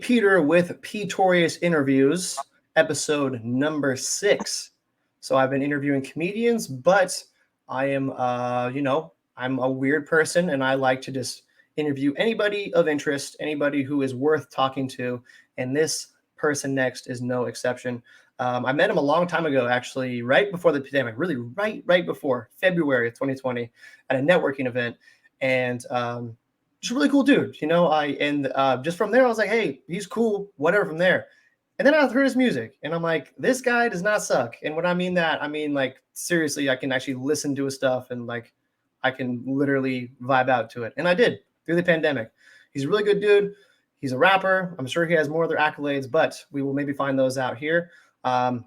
Peter with Petetorious Interviews, episode number 6. So I've been interviewing comedians, but I am, I'm a weird person and I like to just interview anybody of interest, anybody who is worth talking to. And this person next is no exception. I met him a long time ago, actually, right before the pandemic, really right before February of 2020 at a networking event. And just a really cool dude, just from there I was like, hey, he's cool, whatever from there. And then I heard his music and I'm like, this guy does not suck. And when I mean that, I mean like seriously, I can actually listen to his stuff and like I can literally vibe out to it. And I did through the pandemic. He's a really good dude. He's a rapper. I'm sure he has more other accolades, but we will maybe find those out here.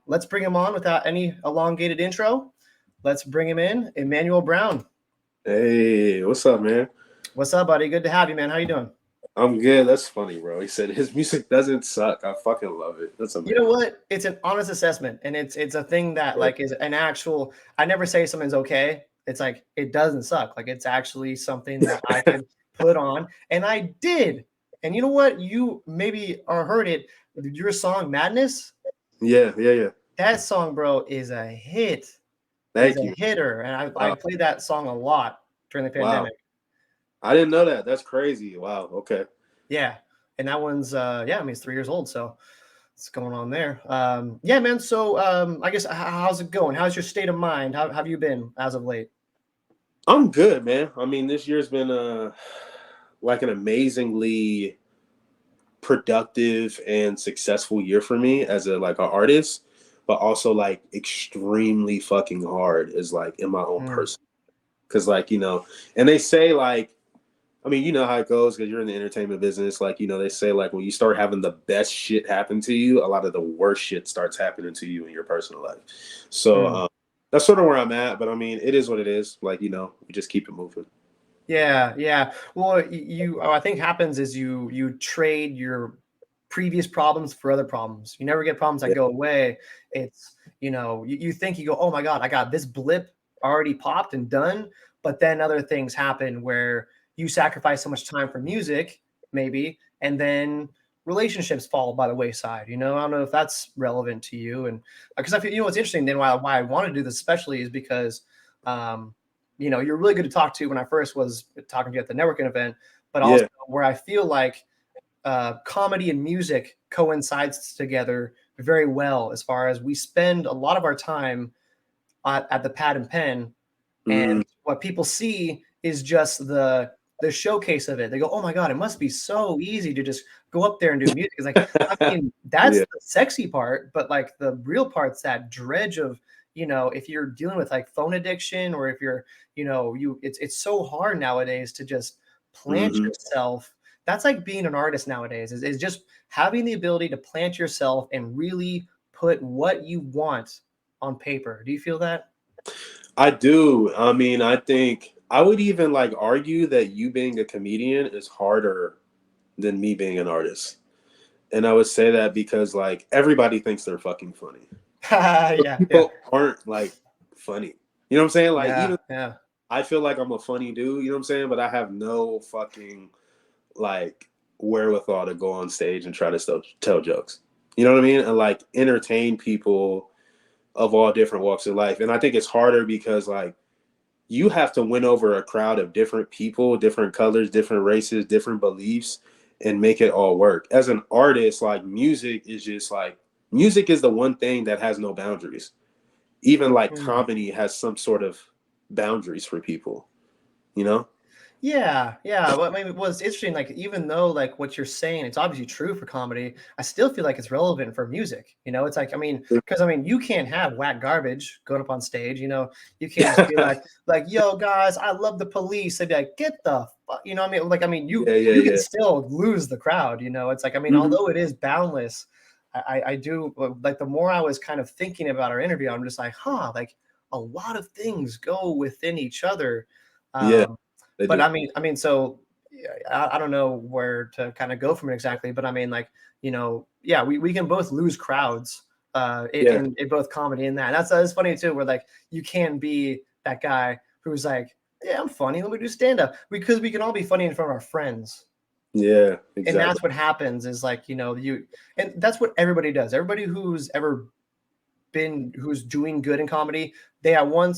Let's bring him on without any elongated intro. Let's bring him in, Emanuel Brown. Hey, what's up, man? What's up, buddy? Good to have you, man. How you doing? I'm good. That's funny, bro. He said his music doesn't suck. I fucking love it. That's amazing. You know what? It's an honest assessment, and it's a thing that like is an actual. I never say something's okay. It's like it doesn't suck. Like it's actually something that I could put on, and I did. And you know what? You maybe heard it. Your song "Madness." Yeah. That song, bro, is a hit. Thank It's you. a hitter, and I Wow. played that song a lot during the Wow. pandemic. I didn't know that. That's crazy. Wow. Okay. Yeah, and that one's it's 3 years old, so what's going on there? Yeah, man. So I guess how's it going? How's your state of mind? How have you been as of late? I'm good, man. I mean, this year's been like an amazingly productive and successful year for me as a like an artist, but also like extremely fucking hard is like in my own person. Cause like, and they say like I mean, you know how it goes because you're in the entertainment business. Like, they say like when you start having the best shit happen to you, a lot of the worst shit starts happening to you in your personal life. So that's sort of where I'm at. But I mean, it is what it is. Like, we just keep it moving. Yeah. Well, I think happens is you trade your previous problems for other problems. You never get problems that Yeah. go away. It's you think you go, oh my god, I got this blip already popped and done, but then other things happen where you sacrifice so much time for music, maybe, and then relationships fall by the wayside. I don't know if that's relevant to you, and because I feel what's interesting. Then why I want to do this especially is because. You're really good to talk to when I first was talking to you at the networking event, but also where I feel like comedy and music coincides together very well as far as we spend a lot of our time at the pad and pen, and what people see is just the showcase of it. They go, oh my god, it must be so easy to just go up there and do music. It's like, I mean, that's the sexy part, but like the real part's that dredge of if you're dealing with like phone addiction, or if you're it's so hard nowadays to just plant yourself. That's like being an artist nowadays is just having the ability to plant yourself and really put what you want on paper. Do you feel that? I do. I mean, I think I would even like argue that you being a comedian is harder than me being an artist. And I would say that because like everybody thinks they're fucking funny. People aren't like funny. You know what I'm saying? Like even I feel like I'm a funny dude, you know what I'm saying? But I have no fucking like wherewithal to go on stage and try to tell jokes. You know what I mean? And like entertain people of all different walks of life. And I think it's harder because like you have to win over a crowd of different people, different colors, different races, different beliefs, and make it all work. As an artist, like music is the one thing that has no boundaries. Even like comedy has some sort of boundaries for people, you know? Yeah. Well, I mean, what's interesting, like, even though like what you're saying, it's obviously true for comedy, I still feel like it's relevant for music. It's like, because you can't have whack garbage going up on stage. You can't just be like, yo, guys, I love the Police. They'd be like, get the fuck, you can still lose the crowd. It's like, although it is boundless, I do like the more I was kind of thinking about our interview, I'm just like, like a lot of things go within each other. But so I don't know where to kind of go from it exactly, but we can both lose crowds in both comedy and that. That's funny too, where like you can be that guy who's like, yeah, I'm funny, let me do stand up, because we can all be funny in front of our friends. Yeah, And exactly. that's what happens is like, and that's what everybody does. Everybody who's ever who's doing good in comedy, they at one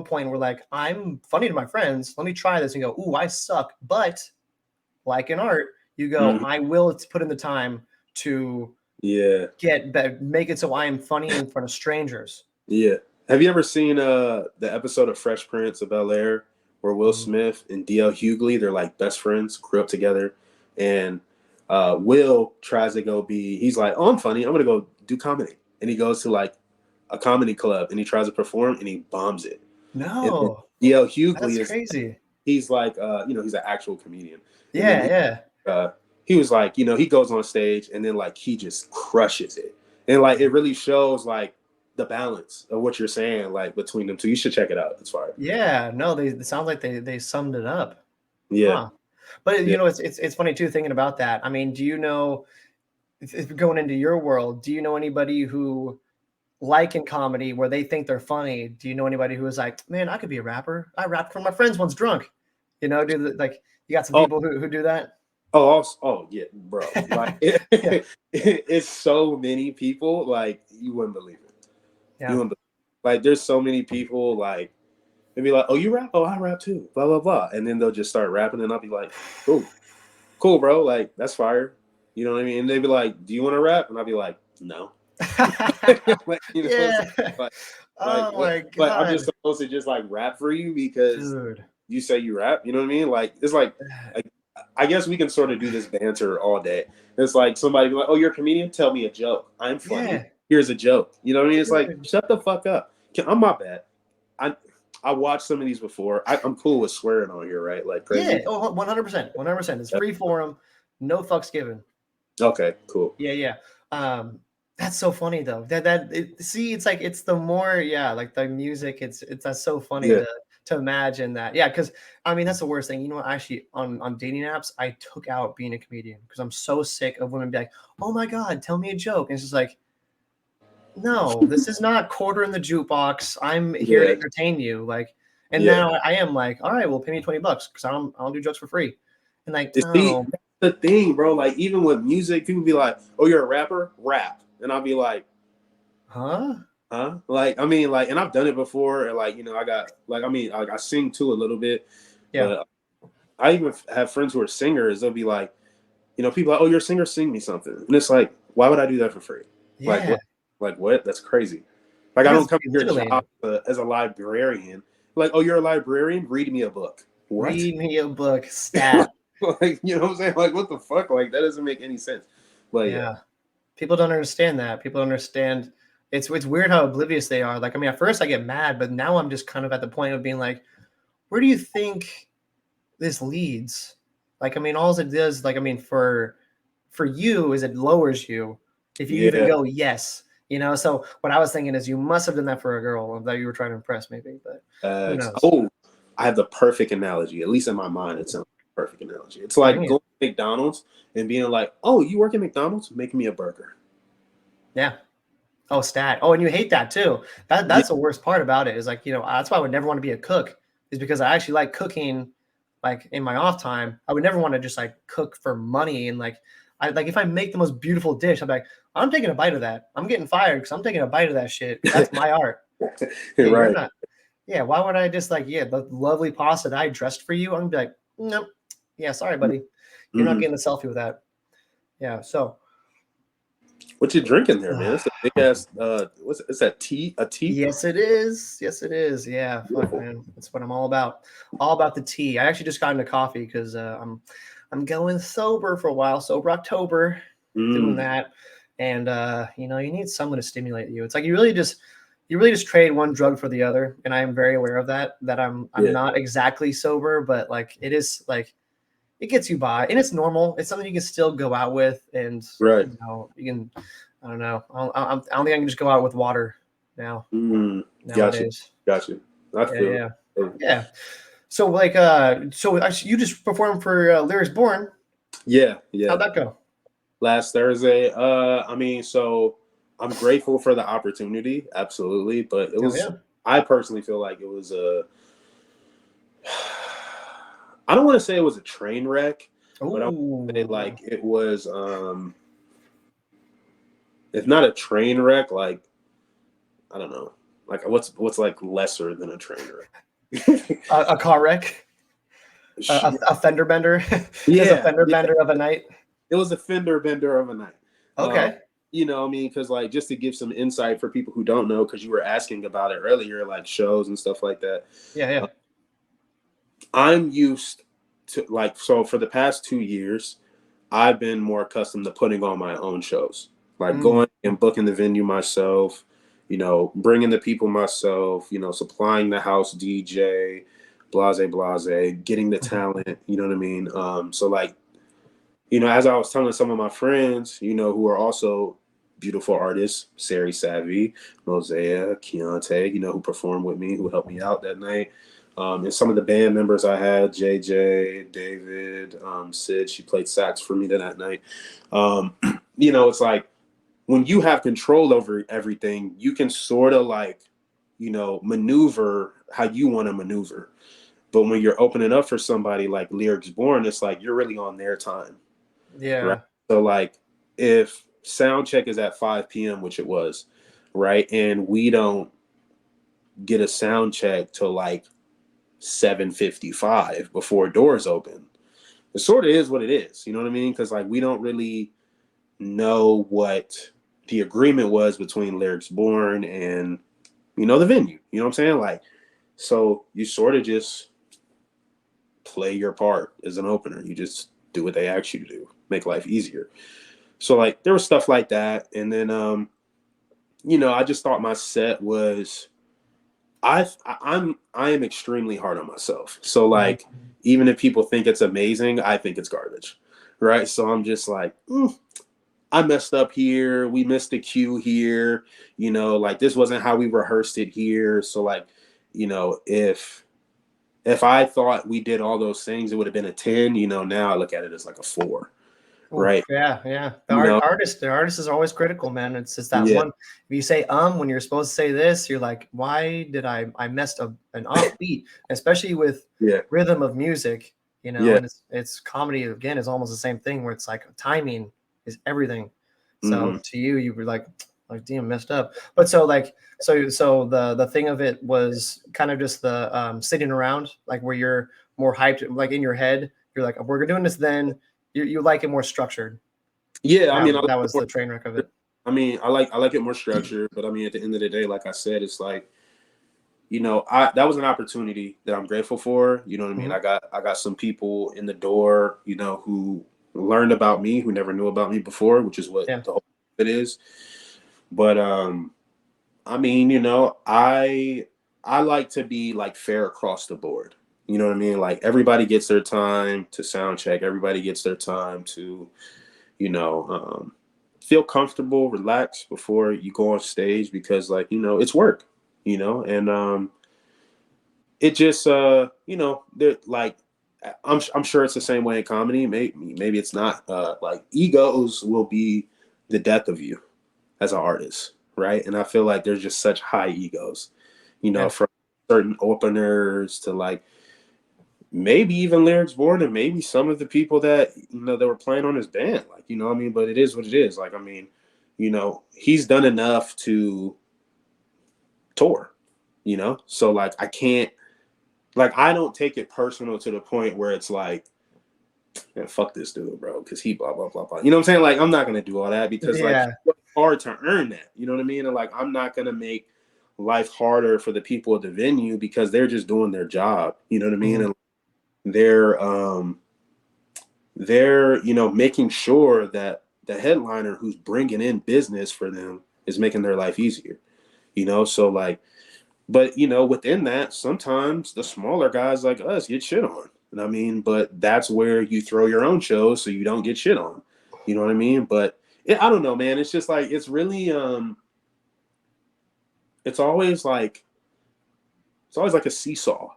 point were like, I'm funny to my friends. Let me try this and go, ooh, I suck. But like in art, you go, Mhm. I will put in the time to Yeah, get better, make it so I am funny in front of strangers. yeah. Have you ever seen the episode of Fresh Prince of Bel-Air where Will Mm. Smith and DL Hughley, they're like best friends, grew up together, and Will tries to go be, he's like, oh, I'm funny, I'm gonna go do comedy, and he goes to like a comedy club and he tries to perform and he bombs it, and then No, DL Hughley that's is, crazy. he's like, he's an actual comedian, and then Yeah, yeah. he was like, he goes on stage and then like he just crushes it, and like it really shows like the balance of what you're saying, like between them two. You should check it out. It's fire. Yeah, no, they it sounds like they summed it up. Yeah, Huh. But yeah. it's funny too thinking about that. I mean, do you know if going into your world, do you know anybody who like in comedy where they think they're funny? Do you know anybody who is like, man, I could be a rapper. I rapped for my friends once drunk. Like you got some Oh, people who do that? oh yeah, bro. Like Yeah. it's so many people. Like you wouldn't believe it. You Yeah. wouldn't believe it. Like there's so many people. Like they'd be like, oh, you rap? Oh, I rap too. Blah blah blah. And then they'll just start rapping, and I'll be like, cool, cool, bro. Like that's fire. You know what I mean? And they'd be like, do you want to rap? And I'll be like, no. Like, you know what I'm saying? Yeah. Like Oh what? my Like I'm just God. supposed to just like rap for you because Dude. you say you rap. You know what I mean? Like it's like I guess we can sort of do this banter all day. It's like somebody be like, "Oh, you're a comedian? Tell me a joke. I'm funny. Yeah. Here's a joke." You know what I mean? It's like Dude. shut the fuck up. I'm my bad. I I watched some of these before. I'm cool with swearing on here, right? Like Yeah. crazy. Oh, 100%. 100%. It's free forum. No fucks given. Okay, cool. Yeah, yeah. Um, that's so funny though. See, it's like it's the more, yeah, like the music, it's that's so funny Yeah. to imagine that. Yeah, because I mean that's the worst thing. You know what? Actually, on dating apps, I took out being a comedian because I'm so sick of women being like, "Oh my God, tell me a joke." And it's just like, no, this is not quarter in the jukebox. I'm here to Yeah. entertain you. Like, and Yeah. now I am like, all right, well, pay me $20 because I don't do jokes for free. And like, You see, no, that's the thing, bro. Like even with music, people be like, "Oh, you're a rapper? Rap." And I'll be like, huh? huh? Like, I mean, like, and I've done it before, and like, I got like, I mean, like, I sing too a little bit, Yeah. but I even have friends who are singers. They'll be like, people are like, oh, you're a singer, sing me something, and it's like, why would I do that for free? Like, Yeah. what? Like, what? That's crazy. Like, I It has don't to come be to your job literally. as a librarian. Like, oh, you're a librarian? Read me a book. What? Read me a book, stat. Like, you know what I'm saying? Like, what the fuck? Like, that doesn't make any sense. But yeah, Yeah. People don't understand that. People don't understand. It's weird how oblivious they are. Like, I mean, at first I get mad, but now I'm just kind of at the point of being like, where do you think this leads? Like, I mean, all it does, like, I mean, for you is it lowers you if you even yeah. go yes. So what I was thinking is you must have done that for a girl that you were trying to impress, maybe, but who knows? Oh, I have the perfect analogy. At least in my mind, it's a perfect analogy. It's like Bring it. going to McDonald's and being like, "Oh, you work at McDonald's? Make me a burger." Yeah. Oh, stat. Oh, and you hate that too. Yeah, That's the worst part about it is like, that's why I would never want to be a cook, is because I actually like cooking like in my off time. I would never want to just like cook for money and like I like if I make the most beautiful dish, I'm like, I'm taking a bite of that. I'm getting fired because I'm taking a bite of that shit because that's my art. Yeah, you're right. not. Yeah, why would I just like, yeah, the lovely pasta that I dressed for you? I'm gonna be like, nope. Yeah, sorry, buddy. You're not Mm-hmm. getting a selfie with that. Yeah, so What you drinking there, man? It's a big ass. What's it? Is that tea? A tea? yes, it is. Yes, it is. Yeah, fuck, Beautiful. man. That's what I'm all about. All about the tea. I actually just got into coffee because I'm going sober for a while. Sober October, doing Mm, that, and you need someone to stimulate you. It's like you really just trade one drug for the other, and I am very aware of that. That I'm yeah. not exactly sober, but like it is like it gets you by, and it's normal. It's something you can still go out with, and Right. you can. I don't know. I don't think I can just go out with water now Mm, got you. nowadays. Got you. I Yeah, feel. yeah, It. yeah. So like, you just performed for Lyrics Born. Yeah. Yeah. How'd that go? Last Thursday. I mean, so I'm grateful for the opportunity, absolutely. But it Oh was. yeah. I personally feel like it was a. I don't want to say it was a train wreck, but I would say Ooh. like it was if not a train wreck, like I don't know, like what's like lesser than a train wreck? A car wreck, a fender bender. Is a Yeah, fender yeah, bender of a night. it was a fender bender of a night. Um, Okay. I mean, because like just to give some insight for people who don't know, because you were asking about it earlier, like shows and stuff like that. Yeah, yeah. Uh, I'm used to like so for the past 2 years, I've been more accustomed to putting on my own shows, like Mm. going and booking the venue myself, bringing the people myself, supplying the house DJ, blase, getting the Mhm. talent, you know what I mean? So like, as I was telling some of my friends, who are also beautiful artists, Sari Savvy, Mosea, Keontae, who performed with me, who helped me out that night. And some of the band members I had, JJ, David, Sid, she played sax for me that night. Um, it's like when you have control over everything, you can sort of like, maneuver how you want to maneuver. But when you're opening up for somebody like Lyrics Born, it's like you're really on their time, right? Yeah. So like if sound check is at 5 p.m., which it was, right? And we don't get a sound check till like 7:55 before doors open. It sort of is what it is, you know what I mean? Because like we don't really know what the agreement was between Lyrics Born and the venue. You know what I'm saying? Like, so you sort of just play your part as an opener. You just do what they ask you to do, make life easier. So like there was stuff like that, and then I just thought my set was I am extremely hard on myself. So Mhm. like even if people think it's amazing, I think it's garbage, right? So I'm just like, I messed up here. We missed the cue here. Like this wasn't how we rehearsed it here. So like, if I thought we did all those things, it would have been a 10. Now I look at it as like a 4, Oof, right? yeah, yeah. You know, The artist is always critical, man. It's just that yeah, one. If you say when you're supposed to say this, you're like, why did I messed up an off beat, especially with yeah, rhythm of music, yeah. and it's comedy again is almost the same thing where it's like timing is everything. So Hmm. to you, you were like damn messed up. But so the thing of it was kind of just the sitting around like where you're more hyped, like in your head, you're like, we're doing this then you like it more structured. Yeah, I That mean, I like that it was more, the train wreck of it. I like it more structured, but I mean, at the end of the day, like I said, it's like I that was an opportunity that I'm grateful for. You know what I mean? Mhm. I got some people in the door, who learned about me, who never knew about me before, which is what Yeah. the whole it is. But I mean, I like to be like fair across the board. You know what I mean? Like everybody gets their time to sound check. Everybody gets their time to, you know, um, feel comfortable, relax before you go on stage because like, it's work, and it just they're like I'm sure it's the same way in comedy. Maybe it's not. Like egos will be the death of you as an artist, right? And I feel like there's just such high egos, Yeah. from certain openers to like maybe even Lyrics Born and maybe some of the people that that were playing on his band. Like, I mean, but it is what it is. Like, I mean, he's done enough to tour, So like I can't like I don't take it personal to the point where it's like, man, fuck this dude, bro, because he blah blah blah blah. You know what I'm saying? Like I'm not gonna do all that because like he Yeah. worked hard to earn that. You know what I mean? And like I'm not gonna make life harder for the people at the venue because they're just doing their job. You know what I mean? Mhm. And they're making sure that the headliner who's bringing in business for them is making their life easier. So like, but within that, sometimes the smaller guys like us get shit on. And I mean, but that's where you throw your own shows so you don't get shit on. You know what I mean? But I don't know, man. It's just like it's really it's always like a seesaw,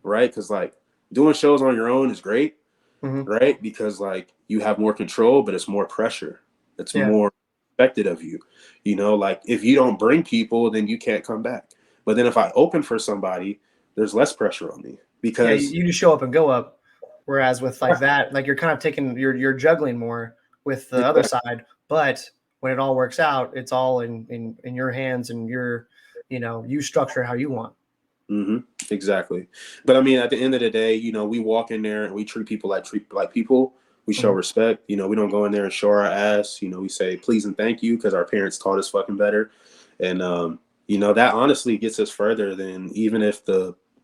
right? Because like doing shows on your own is great, Mhm. right? Because like you have more control, but it's more pressure. It's Yeah. more expected of you. Like if you don't bring people, then you can't come back. But then if I open for somebody, there's less pressure on me Yeah. You, because you just show up and go up. Whereas with like that, like you're kind of taking, you're juggling more with the other side. But when it all works out, it's all in your hands, and you structure how you want. Mm-hmm. Exactly. But I mean, at the end of the day, we walk in there and we treat people like people. We show Mhm. respect. We don't go in there and show our ass. We say please and thank you because our parents taught us fucking better. And that honestly gets us further than even if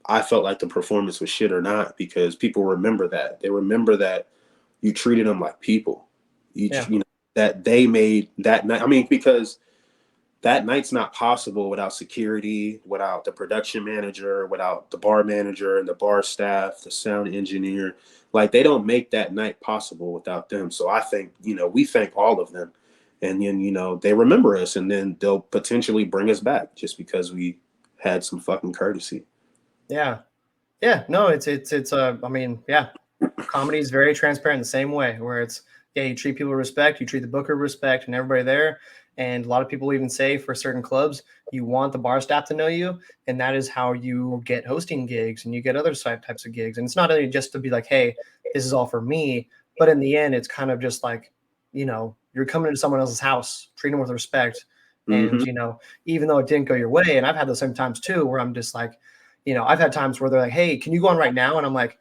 I felt like the performance was shit or not, because people remember that. They remember that you treated them like people. Yeah. That they made that night. I mean, because that night's not possible without security, without the production manager, without the bar manager and the bar staff, the sound engineer. Like, they don't make that night possible without them. So I think, we thank all of them. And then, they remember us, and then they'll potentially bring us back just because we had some fucking courtesy. Yeah. Yeah. No, I mean, yeah. Comedy is very transparent the same way, where it's, yeah, you treat people with respect, you treat the booker with respect and everybody there. And a lot of people even say for certain clubs, you want the bar staff to know you. And that is how you get hosting gigs and you get other types of gigs. And it's not only just to be like, hey, this is all for me. But in the end, it's kind of just like, you're coming into someone else's house, treat them with respect. And, Mm-hmm. even though it didn't go your way, and I've had those same times too, where I'm just like, I've had times where they're like, hey, can you go on right now? And I'm like,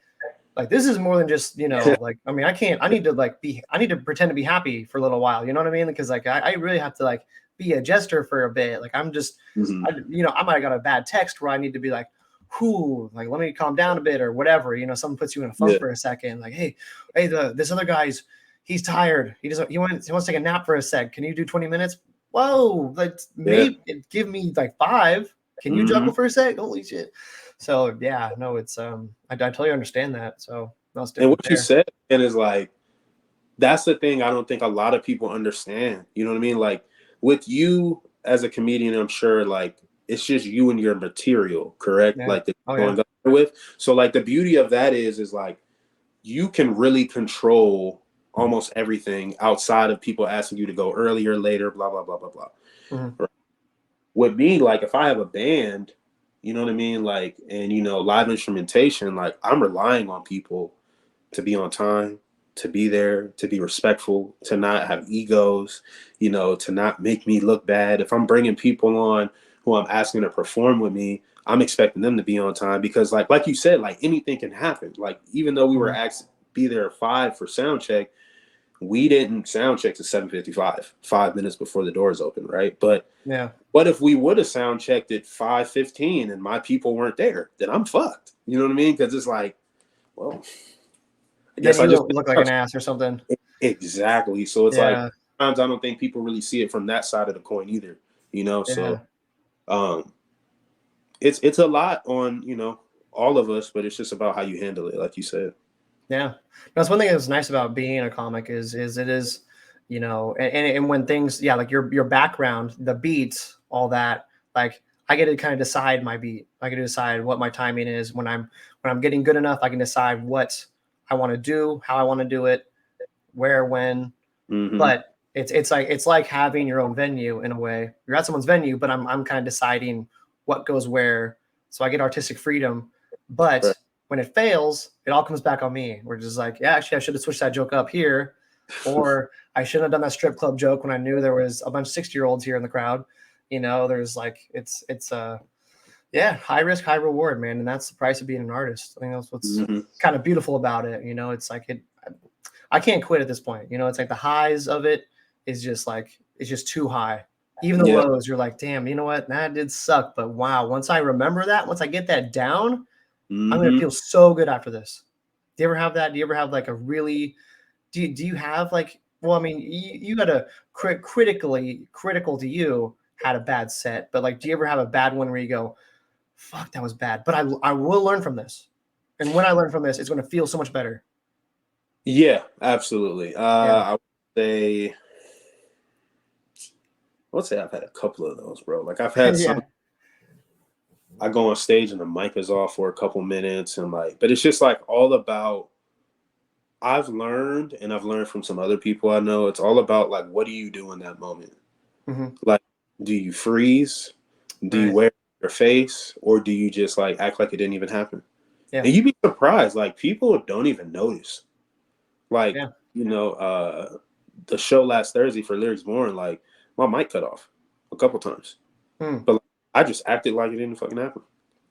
this is more than just, like, I mean, I need to pretend to be happy for a little while. You know what I mean? Because like, I really have to like be a jester for a bit. Like I'm just, Mm-hmm. I might have got a bad text where I need to be like, whoo, like, let me calm down a bit or whatever. Someone puts you in a funk Yeah. for a second. Like, hey, this other he's tired. He wants to take a nap for a sec. Can you do 20 minutes? Whoa, like Yeah. maybe give me like 5. Can you Mm-hmm. juggle for a sec? Holy shit. So yeah, no, it's I totally understand that. So that's And different what you there. said, and is like, that's the thing I don't think a lot of people understand. You know what I mean? Like, with you as a comedian, I'm sure like it's just you and your material, correct? Yeah. Like, that Oh you're yeah. going up there with. So like the beauty of that is like you can really control almost everything outside of people asking you to go earlier, later, blah blah blah blah blah. Mhm. Right? With me, like if I have a band, you know what I mean, like, and live instrumentation, like I'm relying on people to be on time, to be there, to be respectful, to not have egos, to not make me look bad. If I'm bringing people on who I'm asking to perform with me, I'm expecting them to be on time because, like you said, like anything can happen. Like, even though we were Mhm. asked to be there at 5 for sound check, we didn't sound check to 7:55, 5 minutes before the doors open, right? But Yeah. what if we would have sound checked at 5:15 and my people weren't there? Then I'm fucked. You know what I mean? Because it's like, well, I Then guess I you just look like an ass or something. exactly. So it's like Yeah. sometimes I don't think people really see it from that side of the coin either. So Yeah. um, it's a lot on all of us, but it's just about how you handle it, like you said. Yeah. That's one thing that's nice about being a comic is it is, and when things, yeah, like your background, the beats, all that, like I get to kind of decide my beat. I get to decide what my timing is when I'm getting good enough. I can decide what I want to do, how I want to do it, where, when. Mm-hmm. But it's like having your own venue in a way. You're at someone's venue, but I'm kind of deciding what goes where. So I get artistic freedom. But Right. when it fails, it all comes back on me. We're just like, yeah, actually I should have switched that joke up here. Or I shouldn't have done that strip club joke when I knew there was a bunch of 60-year-olds here in the crowd. There's like it's yeah, high risk, high reward, man. And that's the price of being an artist. I think that's what's Mm-hmm. kind of beautiful about it. It's like I can't quit at this point. It's like the highs of it is just like it's just too high. Even the Yeah. lows, you're like, damn, you know what? That did suck. But wow, once I remember that, once I get that down, I'm gonna Mm-hmm. feel so good after this. Do you ever have that? Do you ever have like a really do you have like well, I mean, you had a critical to you had a bad set, but like do you ever have a bad one where you go, fuck, that was bad. But I will learn from this. And when I learn from this, it's gonna feel so much better. Yeah, absolutely. Yeah. Say I would say I've had a couple of those, bro. Like I've had some. Yeah. I go on stage and the mic is off for a couple minutes, and but it's just like all about. I've learned, and I've learned from some other people I know. It's all about like, what do you do in that moment? Mhm. Like, do you freeze? Do you Right. wear your face, or do you just like act like it didn't even happen? Yeah. And you'd be surprised, like people don't even notice. Like, Yeah. you know, the show last Thursday for Lyrics Born, like my mic cut off a couple times. Hmm. But like, I just acted like it didn't fucking happen.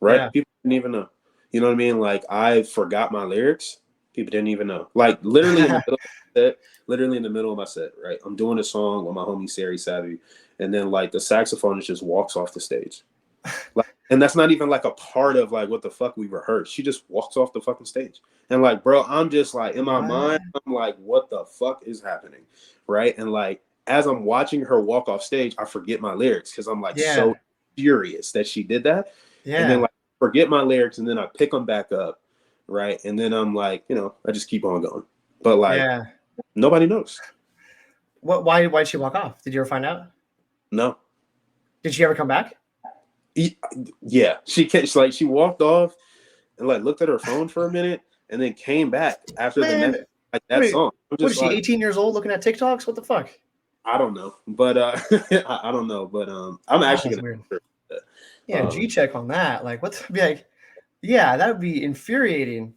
Yeah. Right? People didn't even know. You know what I mean? Like I forgot my lyrics. People didn't even know. Like literally in the middle of my set, literally in the middle of my set, right? I'm doing a song with my homie Sari Savvy, and then like the saxophonist just walks off the stage. Like, and that's not even like a part of like what the fuck we rehearsed. She just walks off the fucking stage. And like, bro, I'm just like in my What? mind, I'm like, what the fuck is happening? Right. And like as I'm watching her walk off stage, I forget my lyrics because I'm like so Yeah. furious that she did that. And then Yeah. like forget my lyrics and then I pick them back up. Right. And then I'm like, you know, I just keep on going. But like Yeah. nobody knows. What? Why did she walk off? Did you ever find out? No. Did she ever come back? Yeah. She walked off and like looked at her phone for a minute and then came back after the Man, next like what that is, song. I'm what just is she? like 18 years old looking at TikToks? What the fuck? I don't know, but I don't know, but I'm actually That's gonna weird. that. Yeah, G check on that. Like, what? Be like, yeah, that would be infuriating.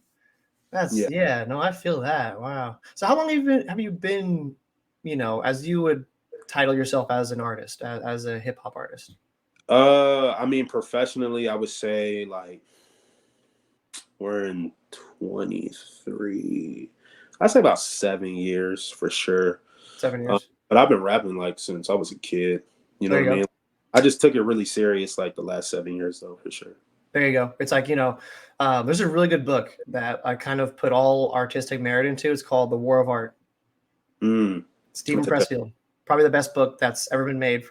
That's Yeah. yeah. No, I feel that. Wow. So, how long have you been, as you would title yourself as an artist, as a hip hop artist? I mean professionally I would say like we're in 23. I'd say about 7 years for sure. 7 years. But I've been rapping like since I was a kid. You know There what you I go. mean? I just took it really serious like the last 7 years though, for sure. There you go. It's like, there's a really good book that I kind of put all artistic merit into. It's called The War of Art. Mm. Stephen Look at that. Pressfield. Probably the best book that's ever been made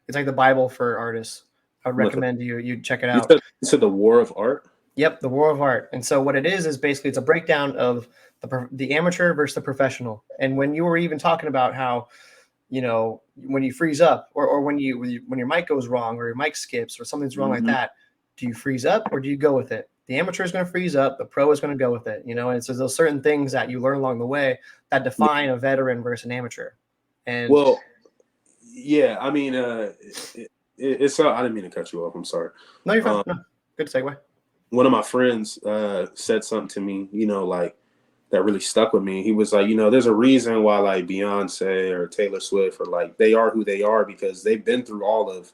it's like the Bible for artists. I would Look at recommend you check it you out. said you said the War of Art? Yep, The War of Art. And so what it is basically it's a breakdown of the amateur versus the professional. And when you were even talking about how, when you freeze up or when your mic goes wrong or your mic skips or something's wrong like Mm-hmm. that, do you freeze up or do you go with it? The amateur is going to freeze up, the pro is going to go with it, and so those certain things that you learn along the way that define a veteran versus an amateur. And Well, yeah, I mean, it's I didn't mean to cut you off. I'm sorry. no, you're fine. Um, No, good segue. one of my friends said something to me, like that really stuck with me. He was like, there's a reason why like Beyonce or Taylor Swift or like they are who they are because they've been through all of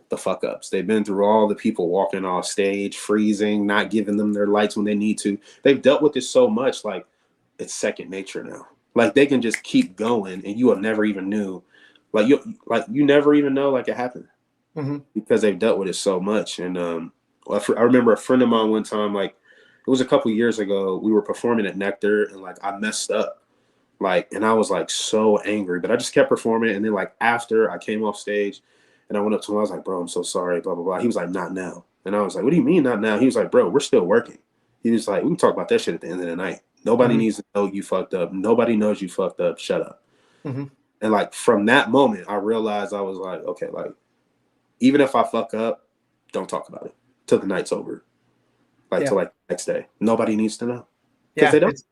the fuck ups. They've been through all the people walking off stage, freezing, not giving them their lights when they need to. They've dealt with this so much, like it's second nature now. Like they can just keep going, and you will never even knew, you never even know like it happened Mm-hmm. because they've dealt with it so much. And I remember a friend of mine one time, like it was a couple years ago, we were performing at Nectar, and like I messed up, and I was like so angry, but I just kept performing. And then like after I came off stage, and I went up to him, I was like, bro, I'm so sorry, blah blah blah. He was like, not now. And I was like, what do you mean not now? He was like, bro, we're still working. He was like, we can talk about that shit at the end of the night. Nobody Mm-hmm. needs to know you fucked up. Nobody knows you fucked up. Shut up. Mm-hmm. And like from that moment, I realized I was like, okay, like even if I fuck up, don't talk about it till the night's over. Like Yeah. till like the next day. Nobody needs to know because Yeah. they don't.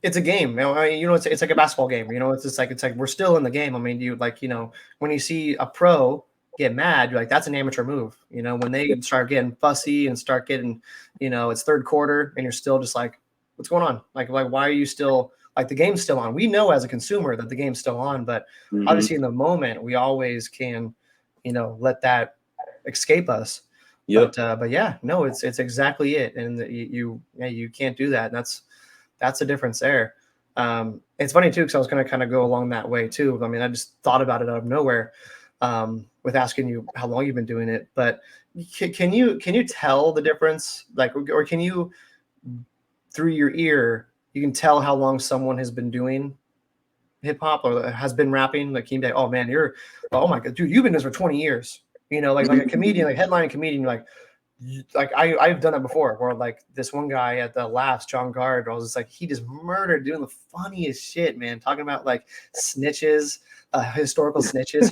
It's a game. It's like a basketball game. It's just it's like we're still in the game. I mean, when you see a pro get mad, you're like, that's an amateur move. When they start getting fussy and start getting, it's third quarter and you're still just like, what's going on? Like why are you still like the game's still on? We know as a consumer that the game's still on, but Mm-hmm. obviously in the moment we always can, let that escape us. Yep. But yeah, no, it's exactly it. And you can't do that. And that's the difference there. It's funny too, because I was going to kind of go along that way too. I mean, I just thought about it out of nowhere with asking you how long you've been doing it. But can you tell the difference, like, or can you through your ear you can tell how long someone has been doing hip hop or has been rapping? Like, can you be like, oh man, oh my god, dude, you've been doing this for 20 years. Like a comedian, like headlining comedian, like I've done it before where like this one guy at the Laughs, John Gard, I was just like, he just murdered doing the funniest shit, man, talking about like snitches, historical snitches.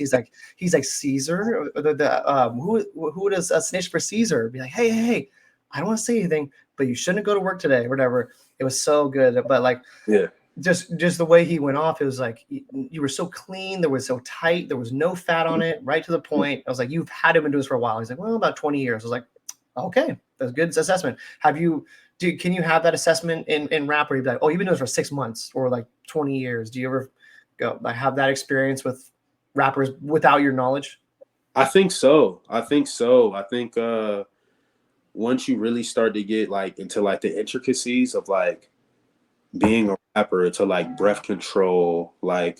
He's like Caesar, who does a snitch for Caesar be like, hey, I don't want to say anything, but you shouldn't go to work today or whatever. It was so good. But like, Yeah. just the way he went off, it was like you were so clean, there was so tight, there was no fat on it, right to the point. I was like, you've had to been doing this for a while. He's like, well, about 20 years. I was like, okay, that's a good assessment. Have you can you have that assessment in rap where you'd be like, oh, you've been doing this for 6 months or like 20 years? Do you ever go like have that experience with rappers without your knowledge? I think so. I think so. I think once you really start to get like into like the intricacies of like being a rapper, to like breath control, like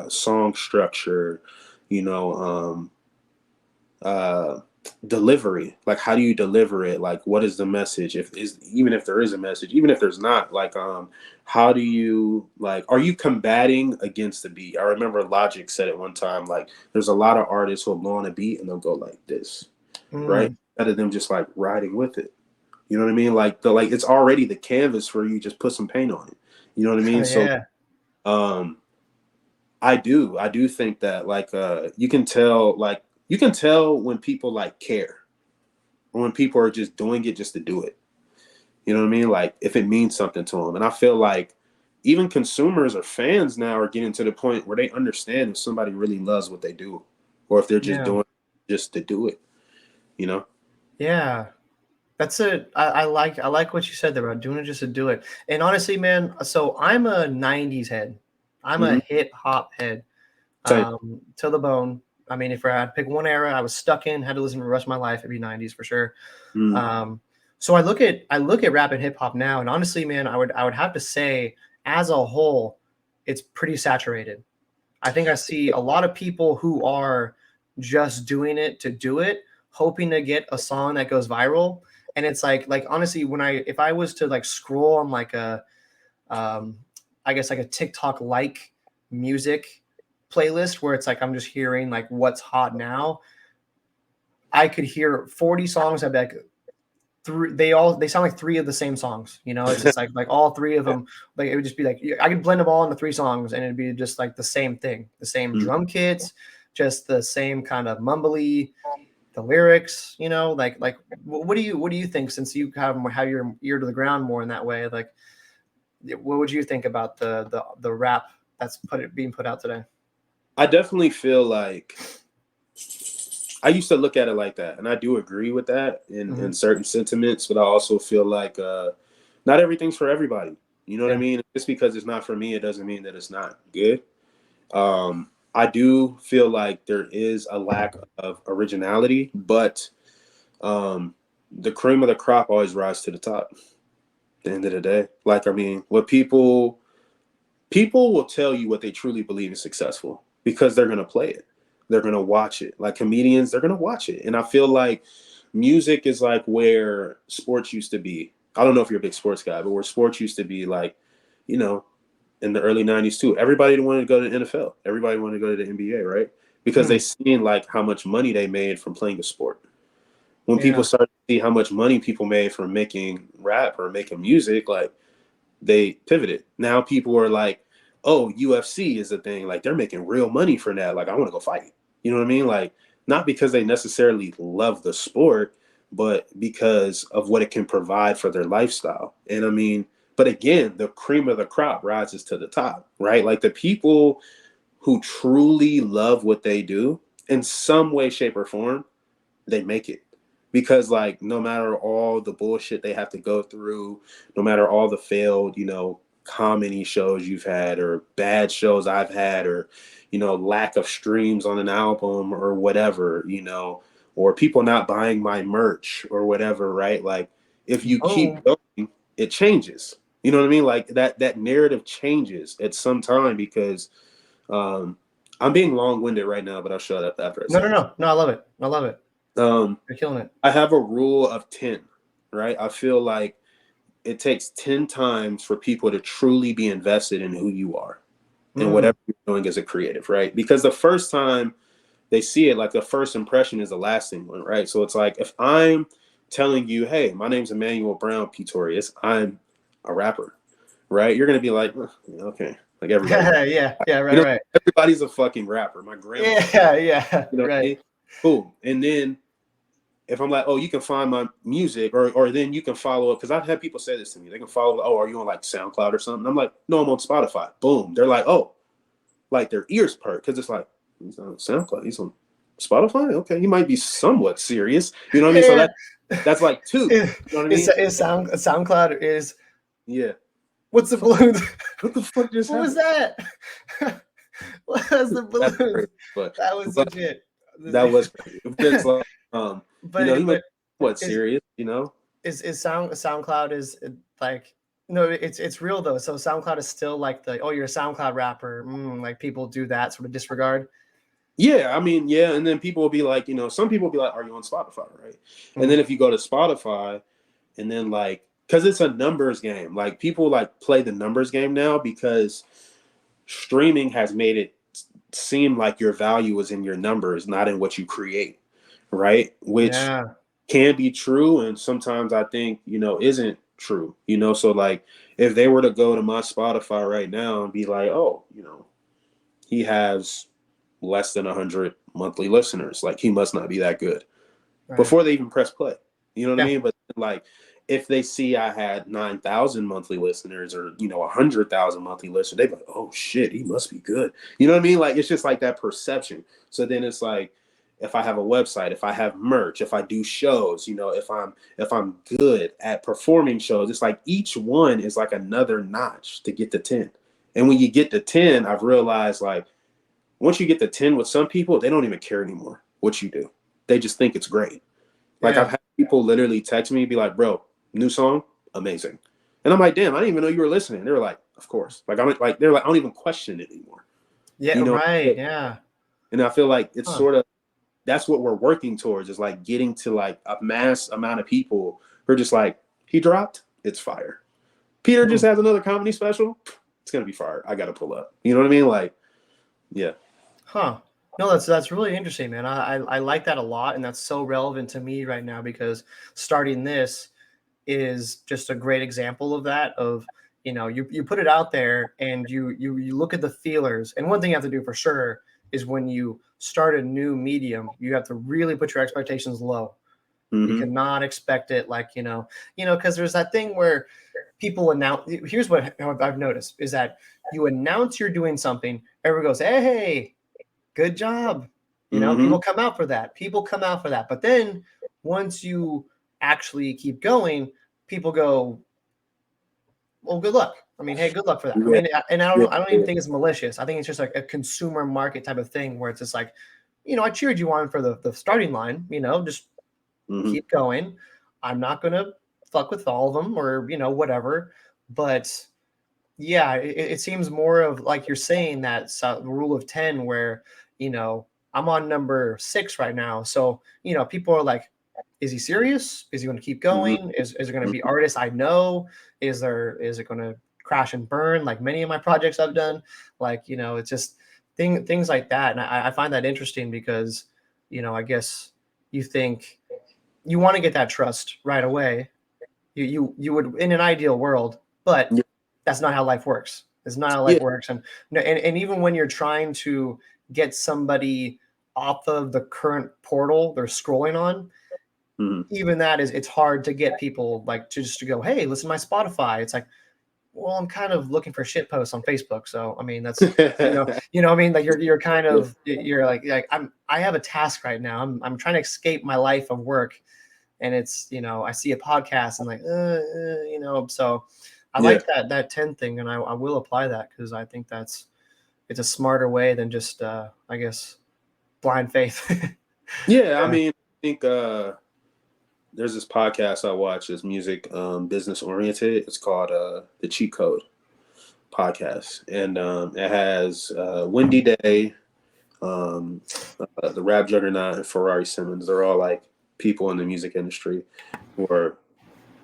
song structure, you know, uh delivery, like how do you deliver it, like what is the message, if is, even if there is a message, even if there's not, like how do you, like, are you combating against the beat? I remember Logic said it one time, like there's a lot of artists who'll blow on a beat and they'll go like this, right, Mm. instead of them just like riding with it, you know what I mean, like the, like it's already the canvas for you, just put some paint on it, you know what I mean? So Yeah. um I do think that like you can tell, like you can tell when people like care, or when people are just doing it just to do it. You know what I mean? Like if it means something to them. And I feel like even consumers or fans now are getting to the point where they understand if somebody really loves what they do, or if they're just Yeah. doing it just to do it, you know? Yeah. That's it. I like what you said there about doing it just to do it. And honestly, man, so I'm a '90s head. I'm a Mm-hmm. hip hop head, Same. to the bone. I mean, if I had to pick one era I was stuck in, had to listen to the rest of my life, it'd be '90s for sure. Mm-hmm. So I look at rap and hip hop now, and honestly, man, I would have to say, as a whole, it's pretty saturated. I think I see a lot of people who are just doing it to do it, hoping to get a song that goes viral. And it's like honestly, if I was to like scroll on like a um I guess like a TikTok like music playlist where it's like I'm just hearing like what's hot now, I could hear 40 songs. I'd be like, they sound like three of the same songs. It's just like all three of Yeah. them. Like it would just be like I could blend them all into three songs, and it'd be just like the same thing, the same Mm-hmm. drum kits, just the same kind of mumbly, the lyrics. What do you think? Since you have your ear to the ground more in that way, like what would you think about the rap that's being put out today? I definitely feel like I used to look at it like that, and I do agree with that in Hmm. certain sentiments, but I also feel like not everything's for everybody. You know what I Yeah, mean? Just because it's not for me, it doesn't mean that it's not good. I do feel like there is a lack of originality, but um, the cream of the crop always rise to the top. At the end of the day, like I mean, what people will tell you what they truly believe is successful because they're gonna play it, they're gonna watch it. Like comedians, they're gonna watch it, and I feel like music is like where sports used to be. I don't know if you're a big sports guy, but where sports used to be, like, you know, in the early '90s too. Everybody wanted to go to the NFL. Everybody wanted to go to the NBA, right? Because they mm, seen like how much money they made from playing a sport. When people yeah. started to see how much money people made from making rap or making music, like they pivoted. Now people are like, oh, UFC is a thing. Like they're making real money for that. Like I want to go fight. You know what I mean? Like not because they necessarily love the sport, but because of what it can provide for their lifestyle. And I mean, but again, the cream of the crop rises to the top, right? Like the people who truly love what they do in some way, shape, or form, they make it. Because like no matter all the bullshit they have to go through, no matter all the failed, comedy shows you've had, or bad shows I've had, or lack of streams on an album or whatever, or people not buying my merch or whatever, right? Like if you keep Boom. going, it changes. You know what I mean? Like that narrative changes at some time because um I'm being long-winded right now, but I'll shut up after I No, say no, this. no, no. I love it. I love it. Um You're killing it. I have a rule of 10, right? I feel like it takes 10 times for people to truly be invested in who you are and Mm. whatever you're doing as a creative, right? Because the first time they see it, like the first impression is the lasting one, right? So it's like if I'm telling you, hey, my name's Emanuel Brown Petetorious, I'm a rapper, right? You're going to be like, okay, like everybody. Yeah, yeah, right, right. Everybody's a fucking rapper. My grandma's a Yeah, yeah, you know what I right. mean? Cool. And then if I'm like, oh, you can find my music, or then you can follow up, because I've had people say this to me. They can follow, oh, are you on like SoundCloud or something? I'm like, no, I'm on Spotify. Boom. They're like, oh, like their ears perk because it's like he's on SoundCloud. He's on Spotify? Okay, he might be somewhat serious. You know what I mean? So Yeah. that's like two. Is, You know what I mean? SoundCloud is Yeah. what's the Fuck, balloon? what the fuck just What was happened? that? What was the That's balloon? crazy. But That was but legit. that was crazy. It's like he might But be somewhat is serious, you know? SoundCloud is like no, it's real though. So SoundCloud is still like the oh, you're a SoundCloud rapper. Like people do that sort of disregard. Yeah, I mean, yeah, and then people will be like, some people will be like, "Are you on Spotify?" Right? And Mm, then if you go to Spotify, and then like, because it's a numbers game, like people like play the numbers game now because streaming has made it seem like your value is in your numbers, not in what you create, right? Which yeah. can be true, and sometimes I think isn't true. So like, if they were to go to my Spotify right now and be like, "Oh, he has less than 100 monthly listeners. Like he must not be that good," Right. before they even press play. You know what I Yeah. mean? But like, if they see I had 9,000 monthly listeners or 100,000 monthly listeners, they be like, "Oh shit, he must be good." You know what I mean? Like it's just like that perception. So then it's like, if I have a website, if I have merch, if I do shows, if I'm good at performing shows, it's like each one is like another notch to get to 10. And when you get to 10, I've realized like once you get to 10 with some people, they don't even care anymore what you do. They just think it's great. Like I've Yeah. had people literally text me, be like, "Bro, new song, amazing." And I'm like, "Damn, I didn't even know you were listening." They were like, "Of course." Like I'm like, they're like, "I don't even question it anymore." Yeah. You know? Right. Yeah. And I feel like it's Huh. sort of that's what we're working towards, is like getting to like a mass amount of people who are just like, "He dropped, it's fire." Peter just Hmm. has another comedy special, it's gonna be fire. I gotta pull up. You know what I mean? Like, yeah. Huh. No, that's really interesting, man. I like that a lot, and that's so relevant to me right now because starting this is just a great example of that. Of you put it out there and you look at the feelers. And one thing you have to do for sure is when you start a new medium, you have to really put your expectations low. You Mm-hmm. cannot expect it like because there's that thing where people announce. Here's what I've noticed is that you announce you're doing something, everyone goes, hey, good job. Mm-hmm. People come out for that. People come out for that. But then once you actually keep going, people go, well, good luck. I mean, hey, good luck for that. I Yeah. mean, and Yeah. I don't even think it's malicious. I think it's just like a consumer market type of thing where it's just like, I cheered you on for the starting line, just Mm-hmm. keep going. I'm not gonna fuck with all of them or whatever. But yeah, it seems more of like you're saying that rule of 10 where, I'm on number 6 right now. So, people are like, is he serious? Is he going to keep Mm-hmm. going? Is it going to be artists I know? Is it going to crash and burn like many of my projects I've done? Like, it's just things like that. And I find that interesting because, I guess you think you want to get that trust right away. You would in an ideal world, but Yeah. that's not how life works. It's not how life Yeah. works. And even when you're trying to get somebody off of the current portal they're scrolling on, Mm-hmm. even that is it's hard to get people like to just to go, hey, listen to my Spotify. It's like, well, I'm kind of looking for shit posts on Facebook. So I mean that's what I mean? Like you're kind Yeah. of you're like I have a task right now. I'm trying to escape my life of work and it's I see a podcast and like so I Yeah. like that 10 thing and I will apply that because I think it's a smarter way than just I guess blind faith. Yeah, I Yeah. mean, I think there's this podcast I watch, it's music business oriented. It's called The Cheat Code Podcast. And it has Wendy Day, um, the rap juggernaut, and Ferrari Simmons. They're all like people in the music industry who are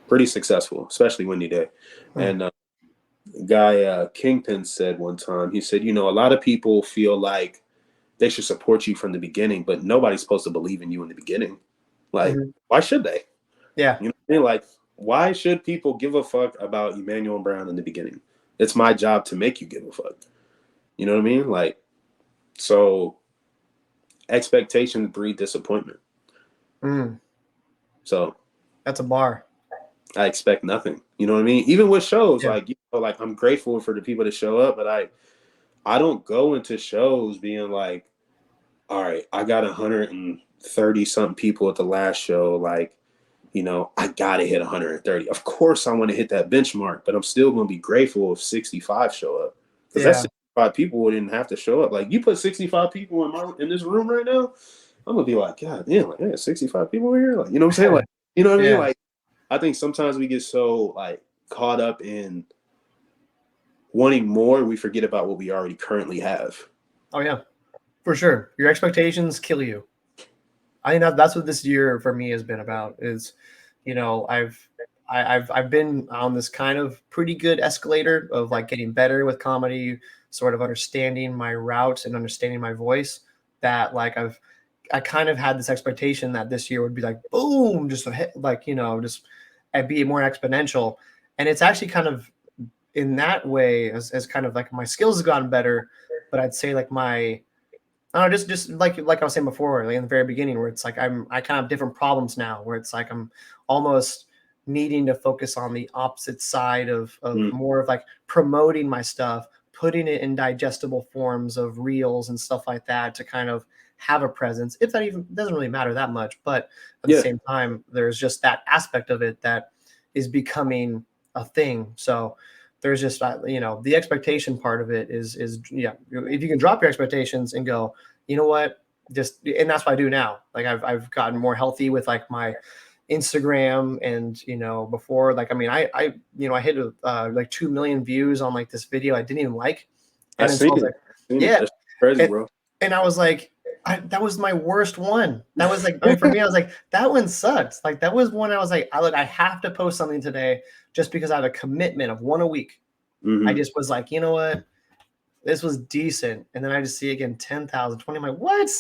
pretty successful, especially Wendy Day. Hmm. And guy Kingpin said one time, he said, a lot of people feel like they should support you from the beginning, but nobody's supposed to believe in you in the beginning. Like, Mhm. why should they? Yeah. You know what I mean? Like, why should people give a fuck about Emanuel Brown in the beginning? It's my job to make you give a fuck. You know what I mean? Like, so expectations breed disappointment. Mm. So That's a bar. I expect nothing. You know what I mean? Even with shows, Yeah. like like I'm grateful for the people that show up, but I don't go into shows being like, all right, I got 130 something people at the last show. Like, I gotta hit 130. Of course, I want to hit that benchmark, but I'm still gonna be grateful if 65 show up, because that's Yeah. 65 people wouldn't have to show up. Like, you put 65 people in this room right now, I'm gonna be like, God damn, like, yeah, 65 people here. Like, you know what I'm saying? Like, you know what I mean? Yeah. Like, I think sometimes we get so like caught up in wanting more, we forget about what we already currently have. Oh yeah, for sure. Your expectations kill you. I think that's what this year for me has been about. Is, I've been on this kind of pretty good escalator of like getting better with comedy, sort of understanding my route and understanding my voice. That like I kind of had this expectation that this year would be like boom, just a hit, like just and be more exponential. And it's actually kind of in that way as kind of like my skills have gotten better, but I'd say like my I don't know, just like I was saying before, like in the very beginning, where it's like I kind of have different problems now, where it's like I'm almost needing to focus on the opposite side of Mm. more of like promoting my stuff, putting it in digestible forms of reels and stuff like that to kind of have a presence. If that even doesn't really matter that much, but at the Yeah, same time, there's just that aspect of it that is becoming a thing. So there's just the expectation part of it is yeah, if you can drop your expectations and go, you know what, just, and that's what I do now. Like I've gotten more healthy with like my Instagram, and before, like, I mean, I hit like 2 million views on like this video I didn't even like. I And then so seen I was it. like, Seen it. yeah. That's crazy, and, bro. and I was like, that was my worst one. That was like, I mean, for me, I was like, that one sucks. Like that was one I was like, I have to post something today just because I have a commitment of one a week. I Hmm. just was like, you know what, this was decent. And then I just see again 10,000, 20. I'm like, what?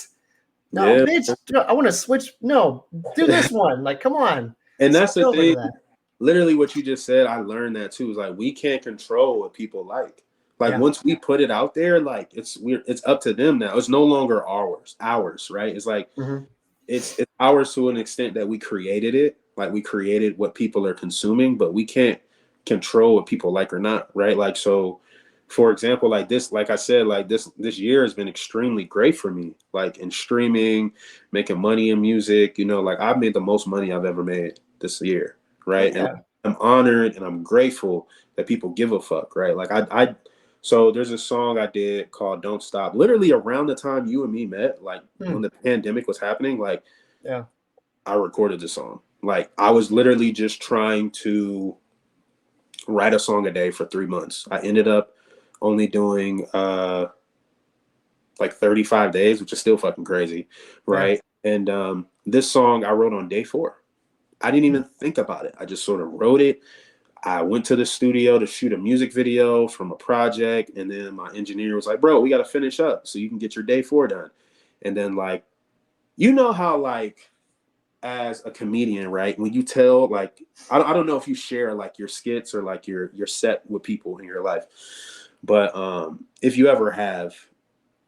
No, Yeah. bitch, I want to switch. No, do this one. Like, come on, And that's switch the over to thing. that. Literally, what you just said, I learned that too. Is like we can't control what people like. Like Yeah. once we put it out there, like it's up to them now. It's no longer ours, right? It's like Hmm. it's ours to an extent that we created it. Like we created what people are consuming, but we can't control what people like or not, right? Like so, for example, like this, like I said, like this year has been extremely great for me. Like in streaming, making money in music, like I've made the most money I've ever made this year, Oh right? And yeah. I'm honored and I'm grateful that people give a fuck, right? Like I so there's a song I did called "Don't Stop." Literally around the time you and me met, like when Hmm. the pandemic was happening, like Yeah. I recorded the song. Like I was literally just trying to write a song a day for 3 months. I ended up only doing like 35 days, which is still fucking crazy, Yeah. right? And this song I wrote on day 4. I didn't Hmm. even think about it. I just sort of wrote it. I went to the studio to shoot a music video from a project, and then my engineer was like, "Bro, we got to finish up so you can get your day 4 done." And then like, how like as a comedian, right? When you tell like, I don't know if you share like your skits or like your set with people in your life, but if you ever have,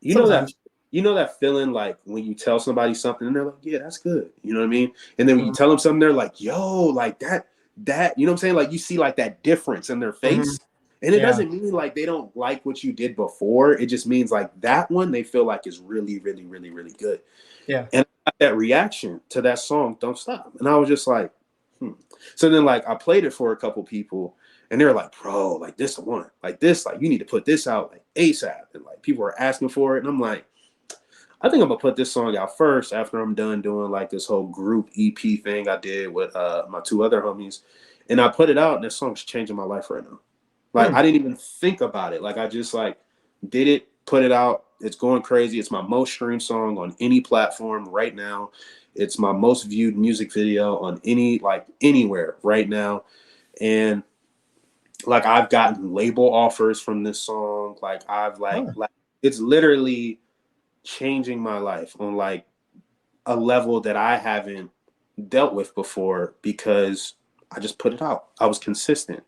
you know that Sometimes. that feeling like when you tell somebody something and they're like, yeah, that's good, you know what I mean? And then when you Hmm. tell them something, they're like, yo, like you know what I'm saying? Like you see like that difference in their Hmm. face. And it Yeah. doesn't mean like they don't like what you did before. It just means like that one they feel like is really, really, really, really good. Yeah. And I got that reaction to that song, Don't Stop. And I was just like, hmm. So then like I played it for a couple people and they were like, bro, like this the one. Like this, like you need to put this out like ASAP. And like people were asking for it. And I'm like, I think I'm gonna put this song out first after I'm done doing like this whole group EP thing I did with my 2 other homies. And I put it out and this song's changing my life right now. Like Hmm. I didn't even think about it. Like I just like did it, put it out. It's going crazy. It's my most streamed song on any platform right now. It's my most viewed music video on anywhere right now. And like I've gotten label offers from this song. Like I've Oh, like it's literally changing my life on like a level that I haven't dealt with before because I just put it out. I was consistent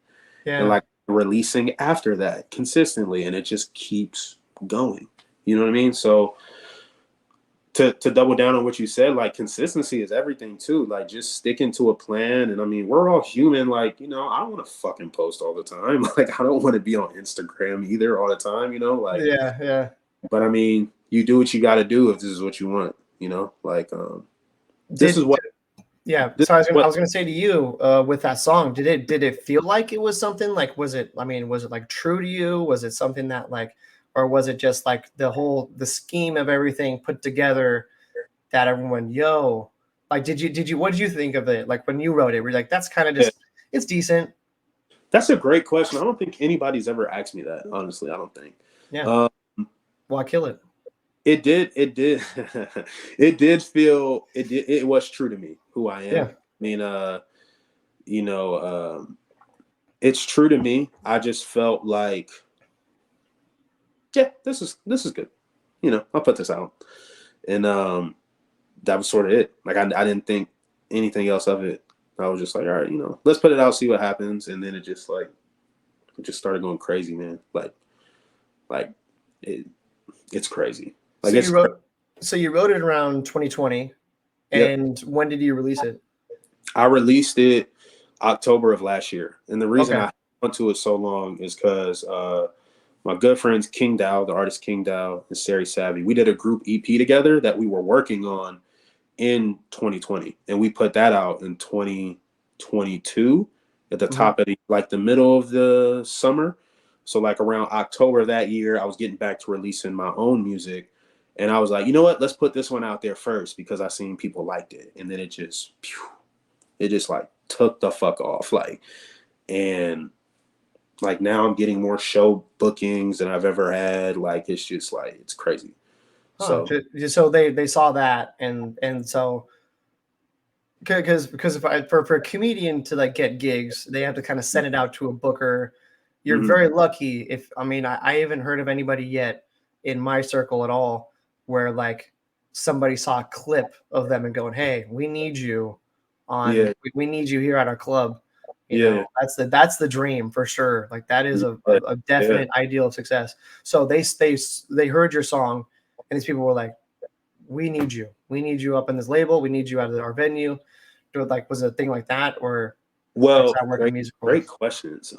and yeah. like releasing after that consistently, and it just keeps going. You know what I mean? So to double down on what you said, like consistency is everything too. Like just sticking to a plan. And I mean, we're all human. Like, I don't want to fucking post all the time. Like, I don't want to be on Instagram either all the time, like, Yeah. Yeah. but I mean, you do what you got to do if this is what you want. You know, like this is Did what Yeah, this so is I what. was gonna say to you, with that song, did it feel like it was something like was it I mean, was it like true to you? Was it something that like or was it just like the scheme of everything put together that everyone, yo, like did you what did you think of it? Like when you wrote it, were you like, that's kind of Yeah, just it's decent. that's a great question. I don't think anybody's ever asked me that. Honestly, I don't think. Yeah. Um, Why kill it? it did, it did feel it did it was true to me who I am. Yeah. I mean, you know, it's true to me. I just felt like, yeah, this is good. You know, I'll put this out, and that was sort of it. Like I didn't think anything else of it. I was just like, all right, you know, let's put it out, see what happens, and then it just started going crazy, man. Like it, it's crazy. Like So it's you crazy. wrote so you wrote it around 2020, Yep. and when did you release it? I released it October of last year, and the reason Okay. I went to it so long is because my good friends King Dow, the artist King Dow, and Sari Savvy, we did a group EP together that we were working on in 2020, and we put that out in 2022 at the Mhm. top of the middle of the summer. So like around October that year, I was getting back to releasing my own music, and I was like, you know what, let's put this one out there first because I seen people liked it, and then it just like took the fuck off, like, and like now I'm getting more show bookings than I've ever had. Like it's just like it's crazy. Huh, So so they saw that and so because if for a comedian to like get gigs, they have to kind of send it out to a booker. You're mhm. very lucky if I mean I haven't heard of anybody yet in my circle at all where like somebody saw a clip of them and going, "Hey, we need you Yeah, we need you here at our club." You know, yeah, that's the dream for sure. Like that is yeah, a yeah. definite ideal of success. So they heard your song, and these people were like, we need you. We need you up in this label. We need you out of our venue. Do it like was it a thing like that or how's Well, that work in great, music world? great questions.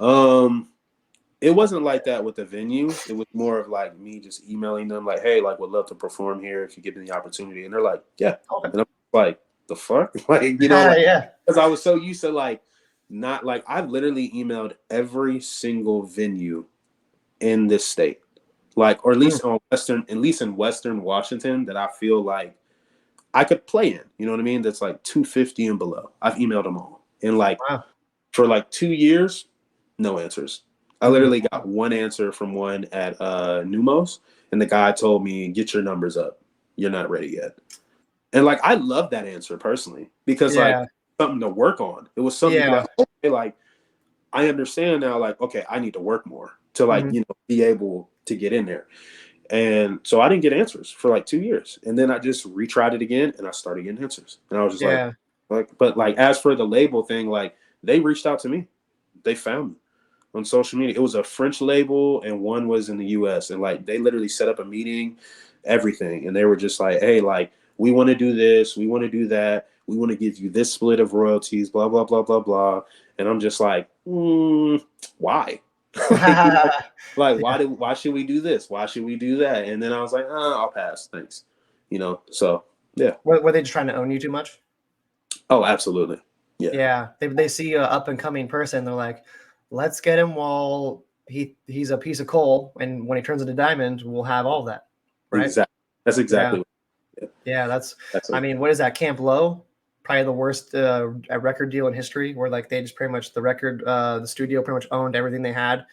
It wasn't like that with the venue. It was more of like me just emailing them, like, "Hey, like, would love to perform here if you give me the opportunity." And they're like, "Yeah," Okay. and I'm like, "The fuck," like, you know, like, Yeah. because I was so used to like, not like I've literally emailed every single venue in this state, like, or Mm, at least in Western Washington, that I feel like I could play in. You know what I mean? That's like 250 and below. I've emailed them all, and like wow. for like 2 years, no answers. I Mm, literally got one answer from one at Numos, and the guy told me, "Get your numbers up. You're not ready yet." And like I love that answer personally because like yeah. something to work on. It was something to be Yeah. like, okay, like I understand now. Like okay, I need to work more to like Mhm. be able to get in there. And so I didn't get answers for like 2 years, and then I just retried it again, and I started getting answers. And I was just Yeah. but like as for the label thing, like they reached out to me, they found me on social media. It was a French label, and one was in the U.S. And like they literally set up a meeting, everything, and they were just like, "Hey, like we want to do this, we want to do that, we want to give you this split of royalties, blah blah blah blah blah." And I'm just like, why? like, you know, like Yeah. why should we do this? Why should we do that? And then I was like, I'll pass, thanks. You know, so yeah. Were they just trying to own you too much? Oh, absolutely. Yeah, Yeah. They see a up and coming person. They're like, let's get him while he's a piece of coal, and when he turns into diamond, we'll have all that. Right? exactly. That's Yeah. exactly what, yeah, Yeah, that's that's I it. mean, what is that? Camp Low? Probably the worst record deal in history where like they just pretty much the studio pretty much owned everything they had.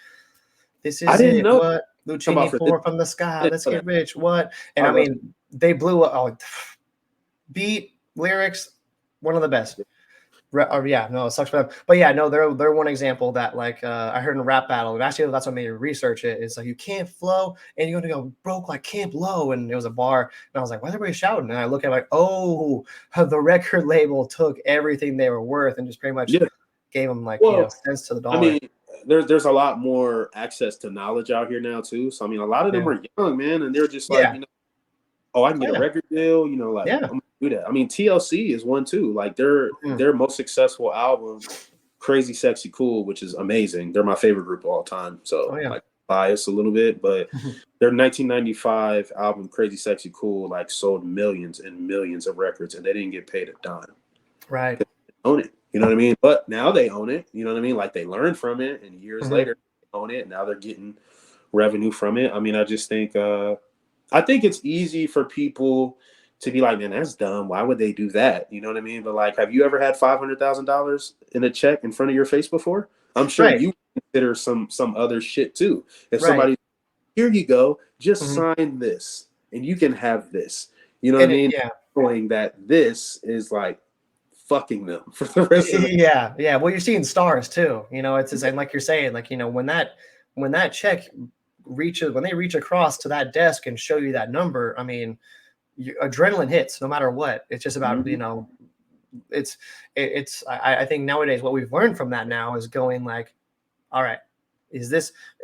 This I is didn't it. know What? about Lucini for this. pour from the I sky. didn't Let's know get that. rich. What? And I I love mean, they blew up. Oh, beat, lyrics, one of the best. it. Yeah, no, it sucks for them. But yeah, no, they're one example that like I heard in a rap battle. And actually, that's what made me research it. It's like you can't flow, and you're gonna go broke like Camp Low, and it was a bar. And I was like, why is everybody shouting? And I look at it like, oh, the record label took everything they were worth and just pretty much Yeah. gave them like Well, cents to the I dollar. mean, there's a lot more access to knowledge out here now too. So I mean, a lot of them Yeah, are young, man, and they're just like, yeah, oh, I can oh get a yeah, record deal, like yeah. I'm gonna do that. I mean, TLC is one too. Like Mhm. their most successful album, Crazy Sexy Cool, which is amazing. They're my favorite group of all time. Oh So yeah. like biased a little bit, but their 1995 album Crazy Sexy Cool like sold millions and millions of records, and they didn't get paid a dime. Right. They own it, you know what I mean? But now they own it, you know what I mean? Like they learned from it, and years later they own it. Now they're getting revenue from it. I mean, I think it's easy for people to be like, man, that's dumb. Why would they do that? You know what I mean? But like, have you ever had $500,000 in a check in front of your face before? I'm sure Right. you consider some other shit too. If Right. somebody, here you go, just sign this, and you can have this. You know what I mean? Yeah. Knowing that this is like fucking them for the rest of the. Yeah. Yeah. Well, you're seeing stars too. You know, it's the same, like you're saying, like, you know, when that check when they reach across to that desk and show you that number, I mean, adrenaline hits no matter what. It's just about, you know, I think nowadays what we've learned from that now is going like, all right,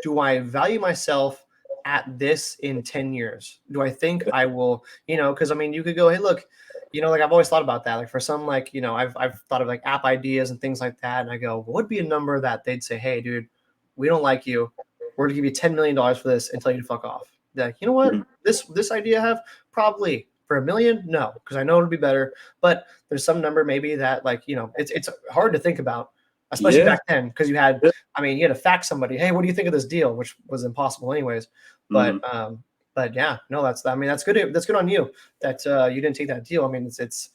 do I value myself at this in 10 years? Do I think I will, you know, because I mean, you could go, hey, look, you know, like I've always thought about that. Like for some, like, you know, I've thought of like app ideas and things like that. And I go, what would be a number that they'd say, hey, dude, we don't like you. We're gonna give you $10 million for this and tell you to fuck off. They're like, you know what? This idea I have probably for $1 million, no, because I know it'll be better. But there's some number maybe that, like, you know, it's hard to think about, especially back then, because you had to fax somebody, hey, what do you think of this deal, which was impossible anyways. But yeah, no, that's good. That's good on you that you didn't take that deal. I mean, it's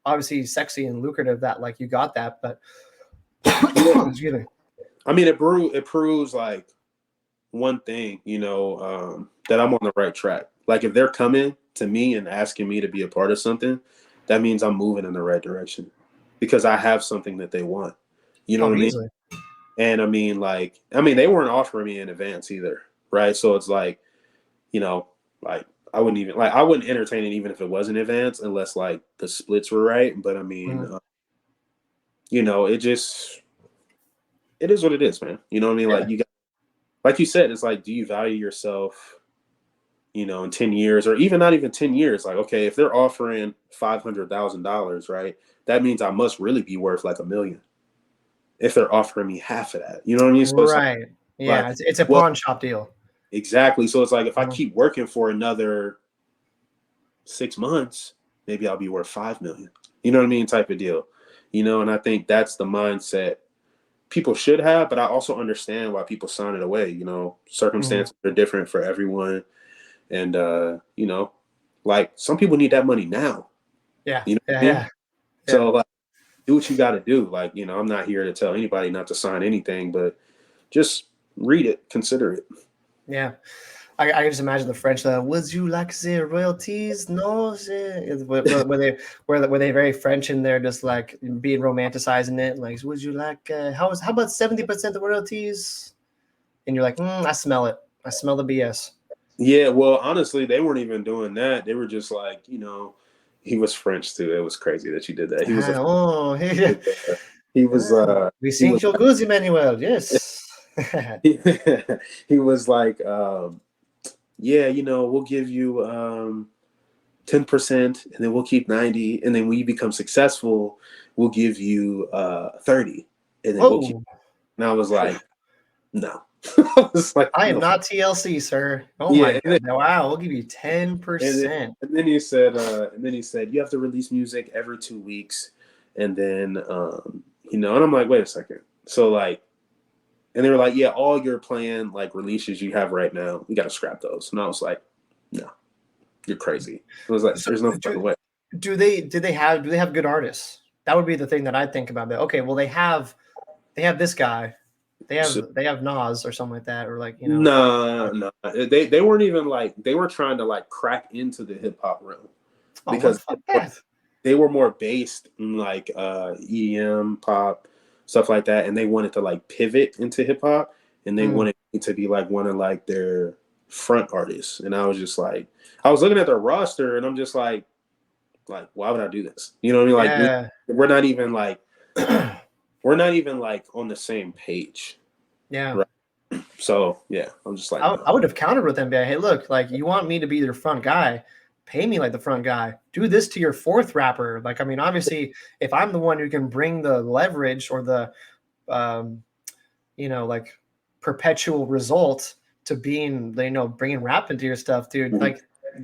obviously sexy and lucrative that like you got that, but excuse me. I mean, it proves like one thing, you know, that I'm on the right track. Like if they're coming to me and asking me to be a part of something, that means I'm moving in the right direction because I have something that they want. You know what I mean? Easily. And I mean, they weren't offering me in advance either, right? So it's like, you know, like I wouldn't entertain it even if it was in advance unless like the splits were right. But I mean, you know, it is what it is, man. You know what I mean? Like like you said, it's like, do you value yourself, you know, in 10 years or even not even 10 years? Like, okay, if they're offering $500,000, right, that means I must really be worth like $1 million if they're offering me half of that. You know what I mean? So it's Right. Yeah, like it's a pawn shop deal. Exactly. So it's like if I keep working for another 6 months, maybe I'll be worth 5 million. You know what I mean? Type of deal. You know, and I think that's the mindset people should have, but I also understand why people sign it away. You know, circumstances are different for everyone. And you know, like some people need that money now. Yeah. You know what I mean? So like do what you gotta do. Like, you know, I'm not here to tell anybody not to sign anything, but just read it, consider it. Yeah. I can just imagine the French. Would you like the royalties? No, were they very French and they're just like being romanticizing it? Like, would you like how about 70% of royalties? And you're like, I smell it. I smell the BS. Yeah, well, honestly, they weren't even doing that. They were just like, you know, he was French too. It was crazy that you did that. He was we think you're good, Emanuel. Yes. he was like, yeah, you know, we'll give you 10% and then we'll keep 90. And then when you become successful, we'll give you 30. And then we'll keep. And I was like, no. I was like, I am not TLC, sir. Oh my god! Wow, we'll give you 10%. And then he said, you have to release music every 2 weeks, and then you know, and I'm like, wait a second. So like, and they were like, yeah, all your planned like releases you have right now, we got to scrap those. And I was like, no, you're crazy. It was like, there's no fucking way. Do they have good artists? That would be the thing that I'd think about. Okay, well they have this guy. They have Nas or something like that, or like, you know. No. They weren't even like, they were trying to like crack into the hip hop realm because they were more based in like EDM, pop, stuff like that, and they wanted to like pivot into hip hop, and they wanted me to be like one of like their front artists. And I was just like, I was looking at their roster, and I'm just like why would I do this? You know what I mean? Like we're not even like on the same page. Yeah. Right? So yeah, I'm just like, I would have countered with them. Be like, hey, look, like you want me to be your front guy, pay me like the front guy. Do this to your fourth rapper. Like, I mean, obviously, if I'm the one who can bring the leverage or the, you know, like perpetual result to being, you know, bringing rap into your stuff, dude. Mhm. Like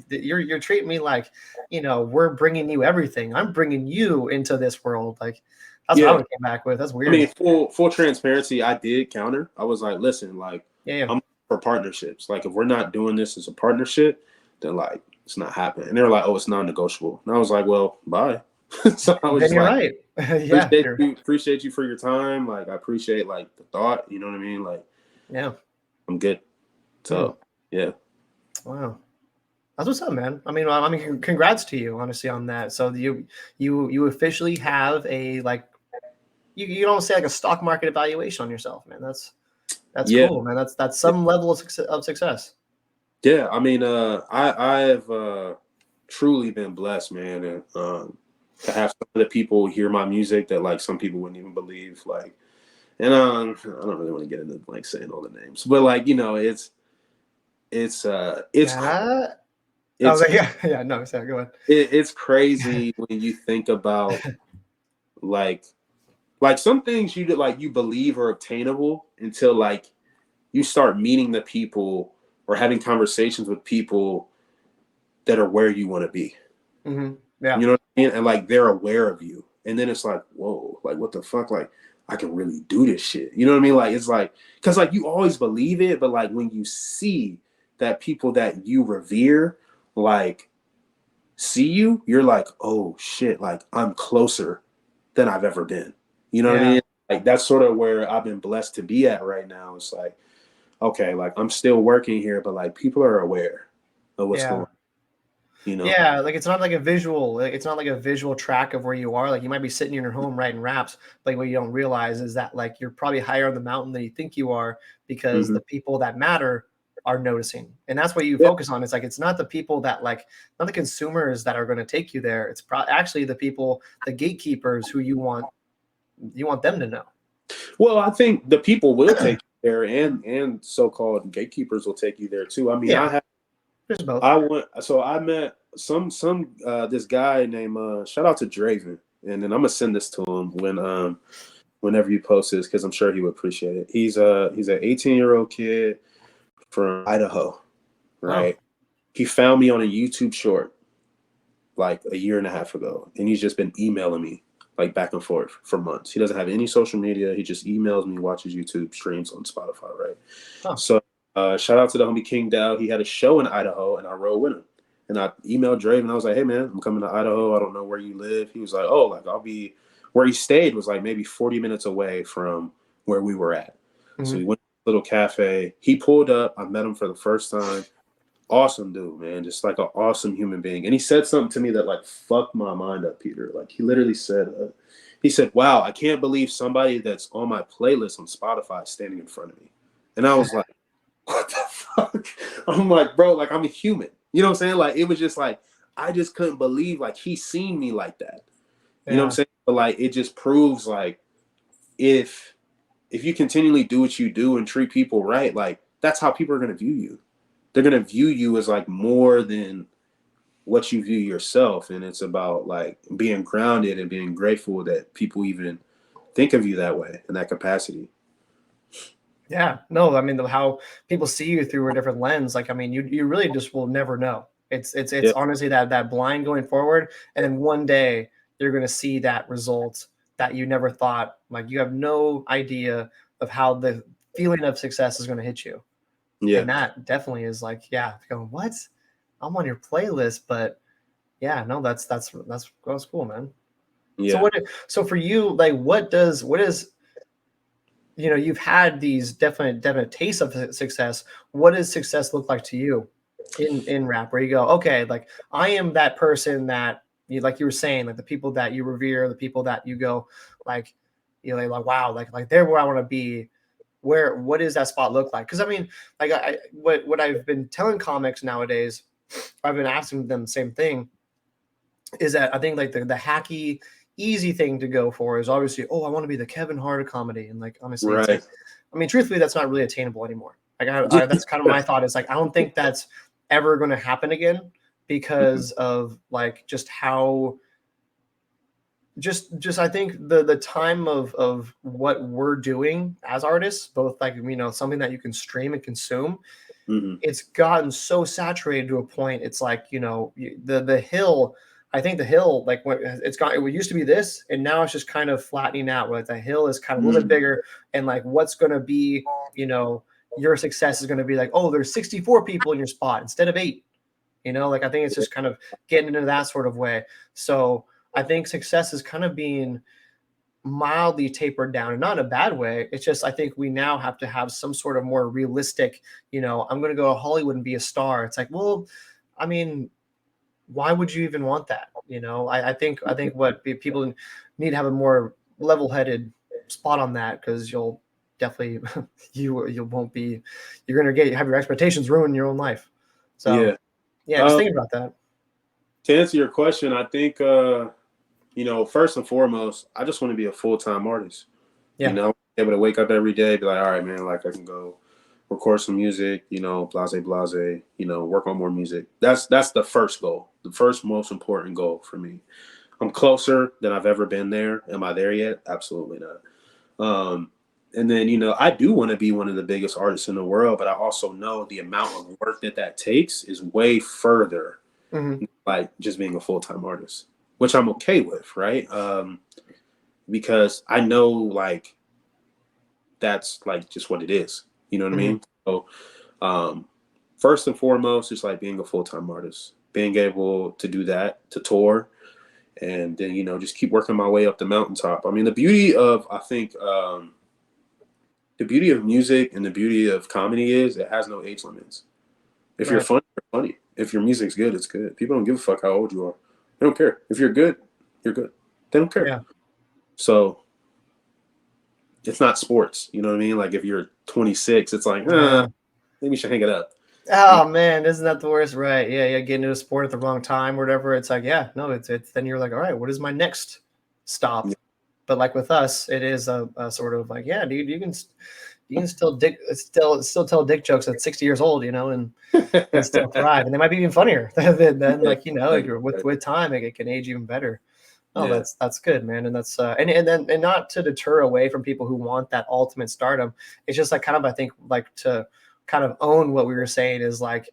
you're treating me like, you know, we're bringing you everything. I'm bringing you into this world. Like that's what I Yeah. would came back with. That's I weird. mean, full transparency, I did counter. I was like, listen, like Yeah, yeah. I'm for partnerships. Like if we're not doing this as a partnership, then like it's not happening. And they were like, oh, it's non-negotiable. And I was like, well, bye. So I was Then just you're like, right. Yeah, appreciate you for your time. Like I appreciate like the thought. You know what I mean? Like yeah. I'm good. Hmm. So yeah. Wow. That's what's up, man. I mean, congrats to you, honestly, on that. So you officially have a like you don't say like a stock market evaluation on yourself, man. That's Yeah. cool, man. That's some level of success. Yeah. I mean, I've truly been blessed, man, and to have some of the people hear my music that like some people wouldn't even believe, like, and I don't really want to get into like saying all the names, but like you know, it's Yeah. I was it's like, yeah, yeah. No, sorry, go ahead. it's crazy when you think about like some things you believe are obtainable until like you start meeting the people or having conversations with people that are where you want to be. Hmm. Yeah, You know what I mean? And like they're aware of you. And then it's like, whoa, like what the fuck? Like I can really do this shit. You know what I mean? Like it's like because like you always believe it, but like when you see that people that you revere like see you, you're like, oh shit, like I'm closer than I've ever been. You know what I yeah. mean? Like that's sort of where I've been blessed to be at right now. It's like, okay, like I'm still working here, but like people are aware of what's going Yeah. on, you know? Yeah, like it's not like a visual. It's not like a visual track of where you are. Like you might be sitting in your home writing raps, but what you don't realize is that like you're probably higher on the mountain than you think you are because Mm-hmm. the people that matter are noticing, and that's what you Yeah. focus on. It's like it's not the people that like not the consumers that are going to take you there. It's actually the people, the gatekeepers who you want them to know. Well, I think the people will take you there and so-called gatekeepers will take you there too. I mean, Yeah, there's both. I went so I met some this guy named shout out to Draven, and then I'm gonna send this to him whenever you post this because I'm sure he would appreciate it. He's an 18-year-old kid from Idaho, Oh, right? He found me on a YouTube short like a year and a half ago, and he's just been emailing me like back and forth for months. He doesn't have any social media. He just emails me, watches YouTube streams on Spotify, right? oh, So shout out to the homie King Dow. He had a show in Idaho, and I rode with him. And I emailed Dre, and I was like, "Hey man, I'm coming to Idaho. I don't know where you live." He was like, "Oh, like I'll be where he stayed was like maybe 40 minutes away from where we were at." So mhm. we went to a little cafe. He pulled up. I met him for the first time. Awesome dude, man. Just like an awesome human being. And he said something to me that like fucked my mind up, Peter. Like he literally said, he said, "Wow, I can't believe somebody that's on my playlist on Spotify is standing in front of me." And I was like, what the fuck? I'm like, bro, like I'm a human. You know what I'm saying? Like it was just like I just couldn't believe like he seen me like that. You know what I'm Yeah, saying? But like it just proves like if you continually do what you do and treat people right, like that's how people are gonna view you. They're gonna view you as like more than what you view yourself. And it's about like being grounded and being grateful that people even think of you that way in that capacity. yeah. No, I mean how people see you through a different lens. Like I mean, you really just will never know. It's Yeah. honestly that blind going forward, and then one day you're going to see that result that you never thought. Like you have no idea of how the feeling of success is going to hit you, Yeah. and that definitely is like, yeah, going what? I'm on your playlist, but yeah, no, that's cool, man. So Yeah. what? So for you, like, what is you know you've had these definite tastes of success. What does success look like to you in rap, where you go, okay, like I am that person that you, like you were saying, like the people that you revere, the people that you go like, you know, like wow, like they're where I want to be. Where what does that spot look like? Because I mean, like what I've been telling comics nowadays, I've been asking them the same thing, is that I think like the hacky easy thing to go for is obviously, oh, I want to be the Kevin Hart of comedy. And like honestly, it's like, Right. I mean, truthfully, that's not really attainable anymore. Like that's kind of Yeah. my thought, is like I don't think that's ever going to happen again because of like just how just I think the time of what we're doing as artists, both like you know something that you can stream and consume, it's gotten so saturated to a point. It's like, you know, the hill. I think the hill, like when it's got, it used to be this, and now it's just kind of flattening out. Where the hill is kind of a little bit bigger, and like what's going to be, you know, your success is going to be like, oh, there's 64 people in your spot instead of 8. You know, like I think it's just kind of getting into that sort of way. So I think success is kind of being mildly tapered down, and not in a bad way. It's just I think we now have to have some sort of more realistic, you know, I'm going to go to Hollywood and be a star. It's like, well, I mean, why would you even want that? You know, I think what people need to have a more level-headed spot on that, because you'll definitely you won't be, you're gonna have your expectations ruin your own life. So Yeah. yeah, just thinking about that. To answer your question, I think you know, first and foremost, I just want to be a full-time artist. You Yeah. know, able to wake up every day, be like, all right, man, like I can go record some music, you know, blase blase, you know, work on more music. That's the first goal, the first most important goal for me. I'm closer than I've ever been there. Am I there yet? Absolutely not. And then, you know, I do want to be one of the biggest artists in the world, but I also know the amount of work that takes is way further, like just being a full-time artist, which I'm okay with, right? Because I know like that's like just what it is. You know what I mean? So first and foremost, it's like being a full-time artist, being able to do that, to tour, and then, you know, just keep working my way up the mountaintop. I mean, the beauty of, I think, the beauty of music and the beauty of comedy is it has no age limits. If you're Right. funny, you're funny. If your music's good, it's good. People don't give a fuck how old you are. They don't care. If you're good, you're good. They don't care. Yeah. So it's not sports. You know what I mean? Like if you're 26, it's like, Yeah. maybe you should hang it up. Oh man, isn't that the worst? Right. Yeah, yeah. Getting into a sport at the wrong time or whatever. It's like, yeah, no, it's then you're like, all right, what is my next stop? But like with us, it is a sort of like, yeah, dude, you can still tell dick jokes at 60 years old, you know, and still thrive. And they might be even funnier than Yeah, like, you know, like with time it can age even better. Oh, yeah, that's good, man. And that's and then and not to deter away from people who want that ultimate stardom. It's just like kind of I think like to kind of own what we were saying is like,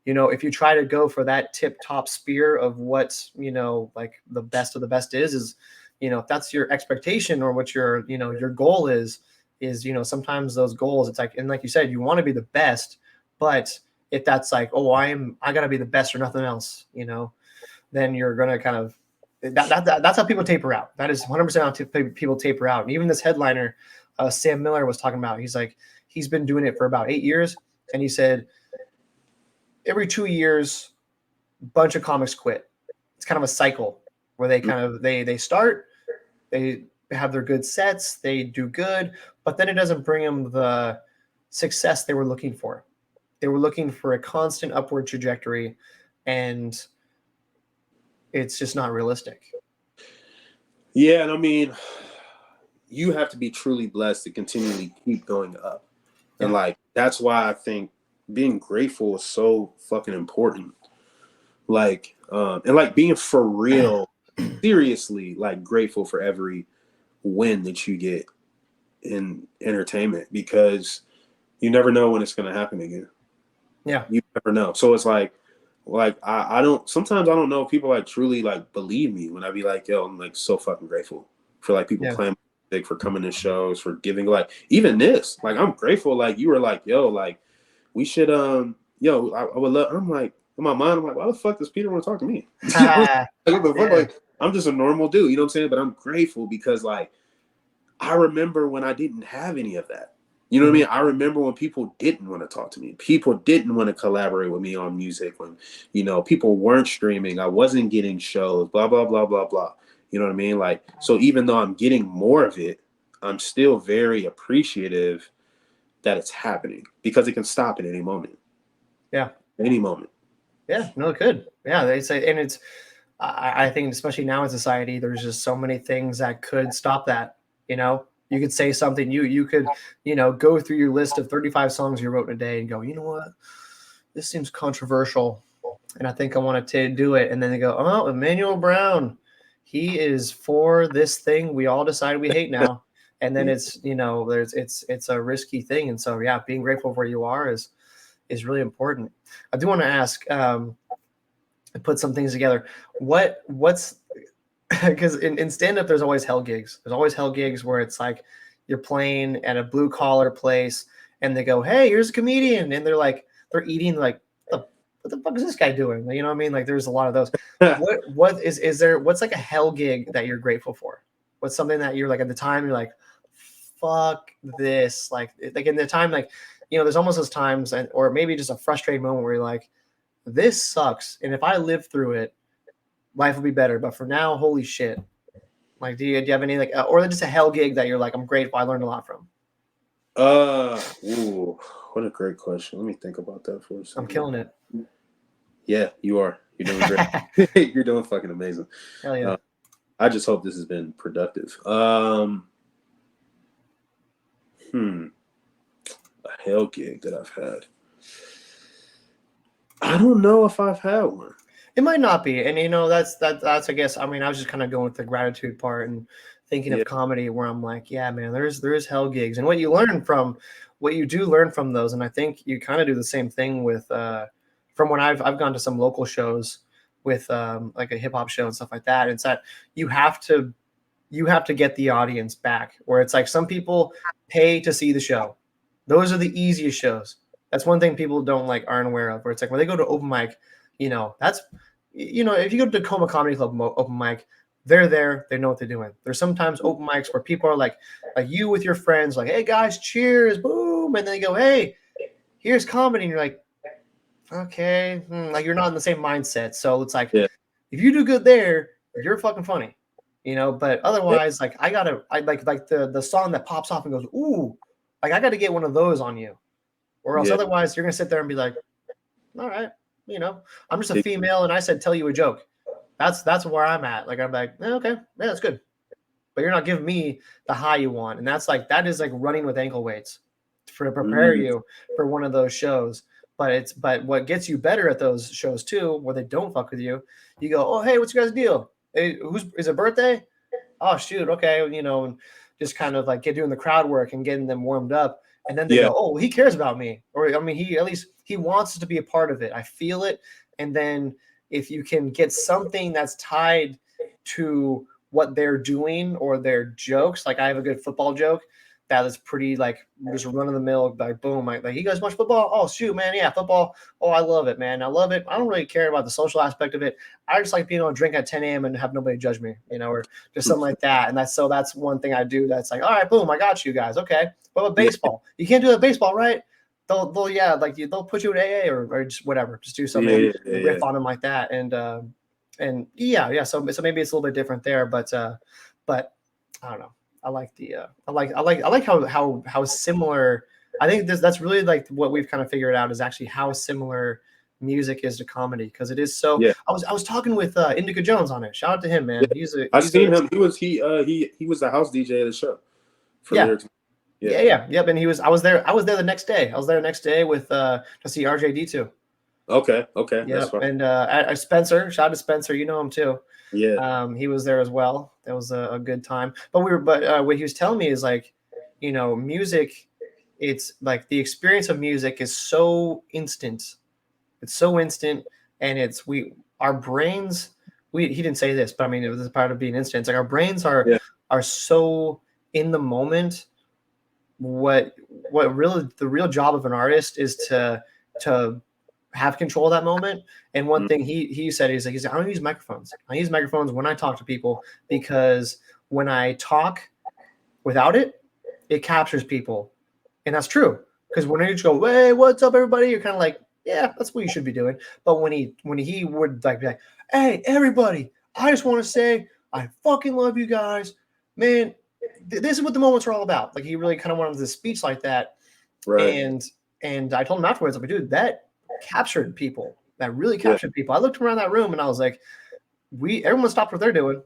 you know, if you try to go for that tip top spear of what, you know, like the best of the best is, you know, if that's your expectation or what your, you know, your goal is, you know, sometimes those goals, it's like, and like you said, you want to be the best, but if that's like, oh, I gotta be the best or nothing else, you know, then you're gonna kind of that's how people taper out. That is 100% how people taper out. And even this headliner, Sam Miller was talking about. He's like, he's been doing it for about 8 years, and he said every 2 years, a bunch of comics quit. It's kind of a cycle where they kind of they start, they have their good sets, they do good, but then it doesn't bring them the success they were looking for. They were looking for a constant upward trajectory, and it's just not realistic. yeah. And I mean, you have to be truly blessed to continually keep going up. And Yeah. like that's why I think being grateful is so fucking important. Like and like being for real, seriously, like grateful for every win that you get in entertainment, because you never know when it's going to happen again. Yeah. You never know. So it's like I don't, sometimes I don't know if people like truly like believe me when I be like, yo, I'm like so fucking grateful for like people Yeah. playing music, for coming to shows, for giving, like even this, like I'm grateful. Like you were like, yo, like we should yo, I would love, I'm like in my mind, I'm like, why the fuck does Peter want to talk to me? You know, like, what the fuck? Yeah. Like I'm just a normal dude, you know what I'm saying? But I'm grateful because like I remember when I didn't have any of that. You know what I mean? I remember when people didn't want to talk to me. People didn't want to collaborate with me on music. When, you know, people weren't streaming. I wasn't getting shows, blah, blah, blah, blah, blah. You know what I mean? Like, so even though I'm getting more of it, I'm still very appreciative that it's happening, because it can stop at any moment. Yeah. Any moment. Yeah. No, it could. Yeah. They say, and it's, I think, especially now in society, there's just so many things that could stop that. You know, you could say something, you could, you know, go through your list of 35 songs you wrote in a day and go, you know what, this seems controversial, and I think I want to do it. And then they go, oh, Emmanuel Brown, he is for this thing we all decide we hate now. And then Yeah. it's, you know, it's a risky thing. And so, yeah, being grateful for where you are is really important. I do want to ask, put some things together. What's because in stand up, there's always hell gigs. There's always hell gigs where it's like you're playing at a blue collar place and they go, "Hey, here's a comedian," and they're eating like, what the fuck is this guy doing? You know what I mean? Like, there's a lot of those. What is there? What's like a hell gig that you're grateful for? What's something that you're like at the time you're like, fuck this, like in the time, like, there's almost those times, or maybe just a frustrating moment where you're like, this sucks, and if I live through it, life will be better. But for now, holy shit. Like, do you have any like, or just a hell gig that you're like, I'm grateful, I learned a lot from? Ooh, what a great question. Let me think about that for a second. I'm killing it. Yeah, you are. You're doing great. You're doing fucking amazing. Hell yeah. I just hope this has been productive. A hell gig that I've had. I don't know if I've had one. It might not be, and that's I guess, I mean, I was just kind of going with the gratitude part and thinking of comedy, where I'm like, yeah, man, there's hell gigs, and what you do learn from those, and I think you kind of do the same thing with from when I've gone to some local shows with like a hip hop show and stuff like that. It's that you have to get the audience back, where it's like some people pay to see the show. Those are the easiest shows. That's one thing people aren't aware of, where it's like when they go to open mic, that's, if you go to Tacoma Comedy Club open mic, they're there, they know what they're doing. There's sometimes open mics where people are like you with your friends, like, hey guys, cheers, boom, and then they go, hey, here's comedy, and you're like, okay, like you're not in the same mindset. So it's like, if you do good there, you're fucking funny, but otherwise, like, I like the song that pops off and goes, ooh, like I gotta get one of those on you, or else otherwise you're gonna sit there and be like, all right, I'm just a female and I said tell you a joke. That's where I'm at. Like, I'm like, okay, yeah, that's good, but you're not giving me the high you want, and that is like running with ankle weights to prepare you for one of those shows. But what gets you better at those shows too, where they don't fuck with you, you go, oh hey, what's your guys' deal? Hey, is it birthday? Oh shoot, okay, and just kind of like doing the crowd work and getting them warmed up, and then they go, oh, he cares about me, or I mean, he wants to be a part of it. I feel it, and then if you can get something that's tied to what they're doing or their jokes, like I have a good football joke that is pretty like just run of the mill, like boom, like you guys watch football? Oh shoot, man, yeah, football. Oh, I love it, man. I love it. I don't really care about the social aspect of it. I just like being able to drink at 10 a.m. and have nobody judge me, or just something like that. And that's one thing I do. That's like, all right, boom, I got you guys. Okay, what about baseball? You can't do that baseball, right? They'll they'll put you in AA or just whatever. Just do something, riff on them like that, and yeah. So maybe it's a little bit different there, but I don't know. I like how similar. I think that's really like what we've kind of figured out is actually how similar music is to comedy, because it is so. I was talking with Indica Jones on it. Shout out to him, man. I've seen him. He was the house DJ of the show. Yep. And I was there the next day. I was there the next day with to see RJD2. Okay. Yeah, and Spencer. Shout out to Spencer. You know him too. Yeah. He was there as well. That was a good time. But what he was telling me is like, music, it's like the experience of music is so instant. It's so instant, and our brains. He didn't say this, but I mean, it was part of being instant. It's like our brains are so in the moment. What really the real job of an artist is to have control of that moment. And one thing he said, he's like, I don't use microphones. I use microphones when I talk to people, because when I talk without it, it captures people. And that's true. Because when I just go, hey, what's up, everybody? You're kind of like, yeah, that's what you should be doing. But when he would like be like, hey, everybody, I just want to say I fucking love you guys. Man, this is what the moments are all about. Like, he really kind of wanted this speech like that. Right. And I told him afterwards, I'm like, dude, that captured people. That really captured people. I looked around that room and I was like, everyone stopped what they're doing.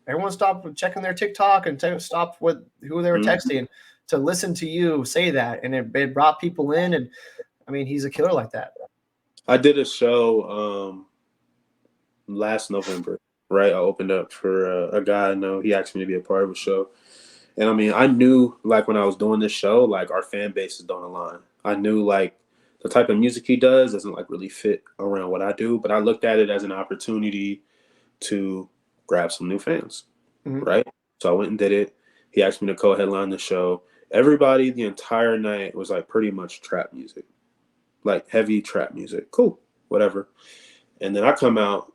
Everyone stopped checking their TikTok and stopped who they were texting to listen to you say that. And it brought people in. And I mean, he's a killer like that. I did a show last November, right? I opened up for a guy I know. He asked me to be a part of a show. And I mean, I knew like when I was doing this show, like our fan bases don't align. I knew like the type of music he does doesn't like really fit around what I do. But I looked at it as an opportunity to grab some new fans, Mhm. right? So I went and did it. He asked me to co-headline the show. Everybody the entire night was like pretty much trap music, like heavy trap music. Cool, whatever. And then I come out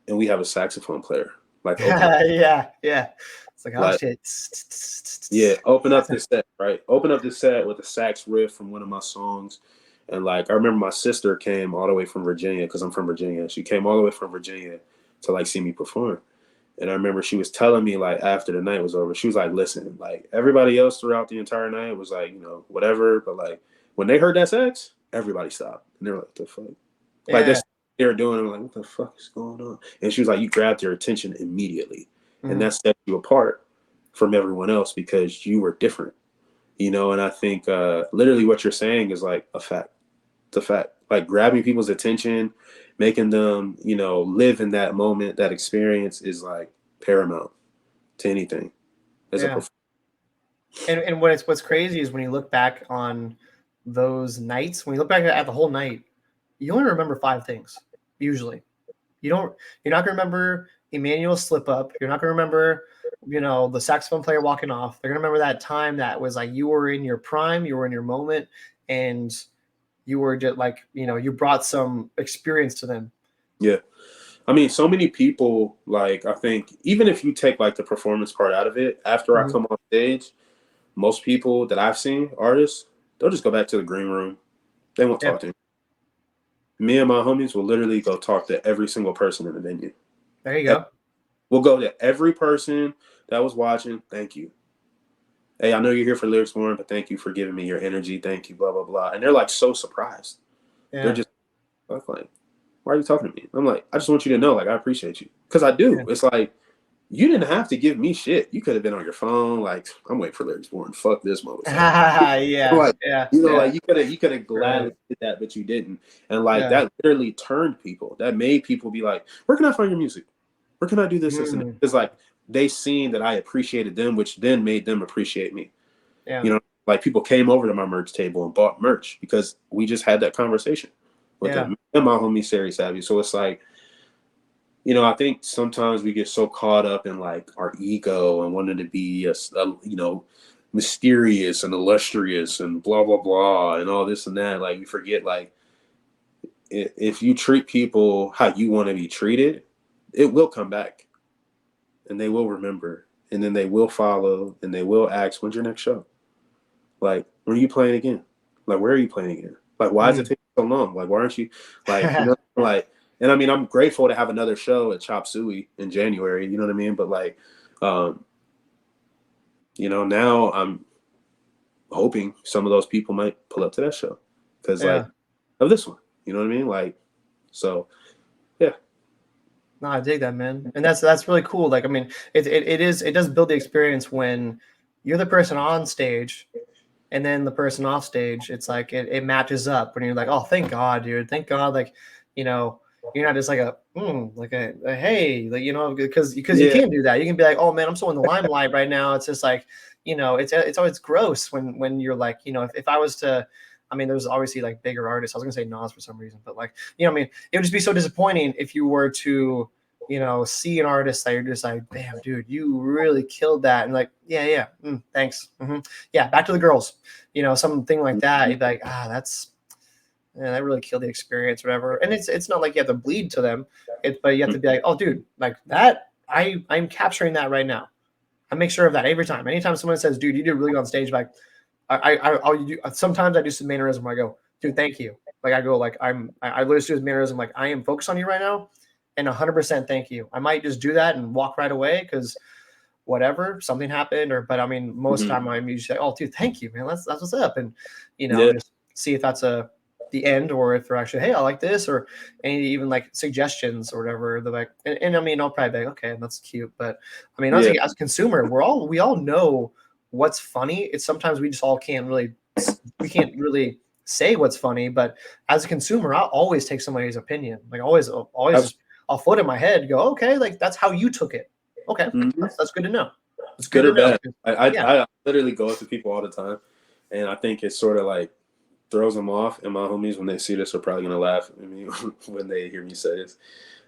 and we have a saxophone player, like open up, Yeah, yeah. It's like, oh like shit. yeah, open up That's a, this set, right? Open up this set with a sax riff from one of my songs. And like I remember my sister came all the way from Virginia because I'm from Virginia. She came all the way from Virginia to like see me perform. And I remember she was telling me like after the night was over, she was like, listen, like everybody else throughout the entire night was like, you know, whatever. But like when they heard that sax, everybody stopped. And they were like, what the fuck? Like yeah. they were doing it, like, what the fuck is going on? And she was like, you grabbed their attention immediately. And Mhm. that set you apart from everyone else because you were different. You know, and I think literally what you're saying is like a fact. It's a fact. Like grabbing people's attention, making them, you know, live in that moment, that experience is like paramount to anything as a Yeah. performer. And what's crazy is when you look back on those nights, when you look back at the whole night, you only remember five things usually. You don't. You're not gonna remember Emmanuel's slip up. You're not gonna remember, the saxophone player walking off. They're gonna remember that time that was like you were in your prime, you were in your moment, and you were just like you brought some experience to them. Yeah. I mean, so many people, like, I think even if you take like the performance part out of it, after I Mhm. come on stage, most people that I've seen, artists, they'll just go back to the green room. They won't Yeah, talk to me. Me and my homies will literally go talk to every single person in the venue. there you go. We'll go to every person that was watching. Thank you. Hey, I know you're here for Lyrics Born, but thank you for giving me your energy. Thank you, blah, blah, blah. And they're like so surprised. They're Yeah, just like, why are you talking to me? I'm like, I just want you to know, like, I appreciate you. Because I yeah, do. It's like, you didn't have to give me shit. You could have been on your phone. Like, I'm waiting for Lyrics Born. Fuck this motherfucker. I'm yeah, like, yeah, you know, yeah, like you could have right, gladly did that, but you didn't. And like yeah. that literally turned people. That made people be like, where can I find your music? Where can I do this, this, and that? Mm, It's like they seen that I appreciated them, which then made them appreciate me. yeah, You know, like people came over to my merch table and bought merch because we just had that conversation with yeah, them and my homie Sari Savvy. So it's like, you know, I think sometimes we get so caught up in like our ego and wanting to be, you know, mysterious and illustrious and blah blah blah and all this and that. Like we forget, like if you treat people how you want to be treated, it will come back and they will remember and then they will follow and they will ask, when's your next show? Like, when are you playing again? Like, where are you playing again? Like, why is it mm. taking so long? Like, why aren't you like, you know, like, and I mean, I'm grateful to have another show at Chop Suey in January, you know what I mean? But like, um, you know, now I'm hoping some of those people might pull up to that show because like Yeah. of this one, you know what I mean? Like, so yeah. No, I dig that, man, and that's really cool. Like, I mean, it does build the experience when you're the person on stage, and then the person off stage. It's like it matches up when you're like, oh, thank God, dude, thank God, like, you know, you're not just like like a hey, like because you Yeah. can do that. You can be like, oh man, I'm so in the limelight right now. It's just like, it's always gross when you're like, if I was to. I mean, there's obviously like bigger artists. I was gonna say Nas for some reason, but like, I mean, it would just be so disappointing if you were to, see an artist that you're just like, damn, dude, you really killed that, and like, yeah, yeah, thanks, yeah, back to the girls, something like that. You'd be like, that's, yeah, that really killed the experience, whatever. And it's not like you have to bleed to them, but you have to be like, oh, dude, like that, I'm capturing that right now. I make sure of that every time. Anytime someone says, dude, you did really good on stage, like I'll do, sometimes I do some mannerism where I go, dude, thank you. Like I go, like I literally do this mannerism, like I am focused on you right now, and 100% thank you. I might just do that and walk right away because whatever, something happened, but I mean, most Mhm. time I'm usually like, oh, dude, thank you, man. That's what's up, and Yeah. just see if that's the end or if they're actually, hey, I like this, or any even like suggestions or whatever. They're like, and I mean, I'll probably be like, okay, that's cute, but I mean, Yeah. as a consumer, we all know what's funny. It's sometimes we just all can't really we can't really say what's funny, but as a consumer, I'll always take somebody's opinion. Like always just I'll float in my head, go, okay, like that's how you took it. Okay, Mhm. that's good to know. It's good Good to or know. bad. I, Yeah, I I literally go up to people all the time, and I think it's sort of like throws them off, and my homies, when they see this, are probably gonna laugh at me when they hear me say this.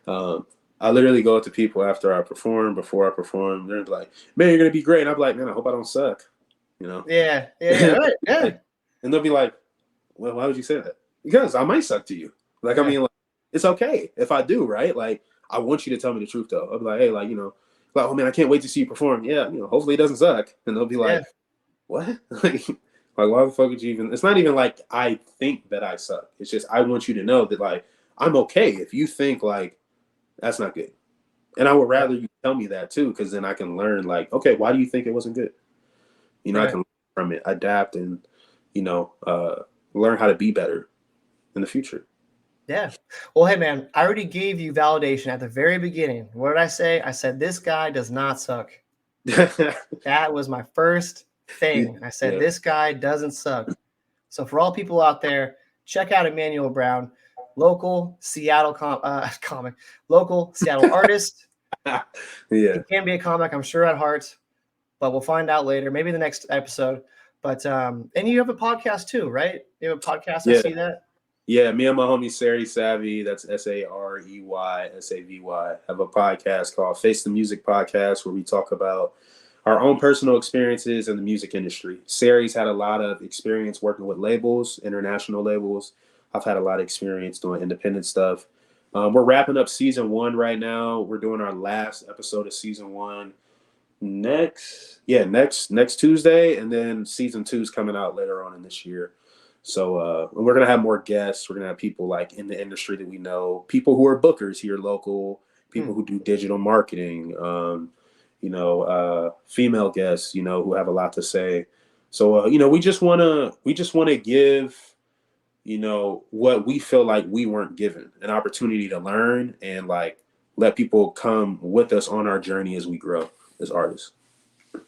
I literally go up to people after I perform, before I perform. They're like, "Man, you're gonna be great." And I'm like, "Man, I hope I don't suck." You know? Yeah, yeah, right, yeah, And they'll be like, "Well, why would you say that?" Because I might suck to you. Like, I yeah, mean, like, it's okay if I do, right? Like, I want you to tell me the truth, though. I'll be like, "Hey, like, like, oh man, I can't wait to see you perform." Yeah, hopefully it doesn't suck. And they'll be yeah, like, "What?" Like, why the fuck would you even? It's not even like I think that I suck. It's just I want you to know that, like, I'm okay if you think like that's not good. And I would right, rather you tell me that too, because then I can learn, like, okay, why do you think it wasn't good? I right. can learn from it, adapt, and you know, uh, learn how to be better in the future. Yeah. Well, hey, man, I already gave you validation at the very beginning. What did I say? I said, this guy does not suck. That was my first thing. I said, Yeah, this guy doesn't suck. So for all people out there, check out Emmanuel Brown, local Seattle comic, local Seattle artist. He yeah, can be a comic, I'm sure, at heart, but we'll find out later, maybe the next episode. But and you have a podcast too, right? You have a podcast. I yeah, see that. yeah. Me and my homie Sari Savvy, that's SAREYSAVY, have a podcast called Face the Music Podcast, where we talk about our own personal experiences in the music industry. Sari's had a lot of experience working with labels, international labels. I've had a lot of experience doing independent stuff. We're wrapping up season 1 right now. We're doing our last episode of season 1 next Tuesday, and then season 2 is coming out later on in this year. So we're gonna have more guests. We're gonna have people like in the industry that we know, people who are bookers here local, people who do digital marketing, female guests, who have a lot to say. So we just wanna give, what we feel like we weren't given, an opportunity to learn and like let people come with us on our journey as we grow as artists.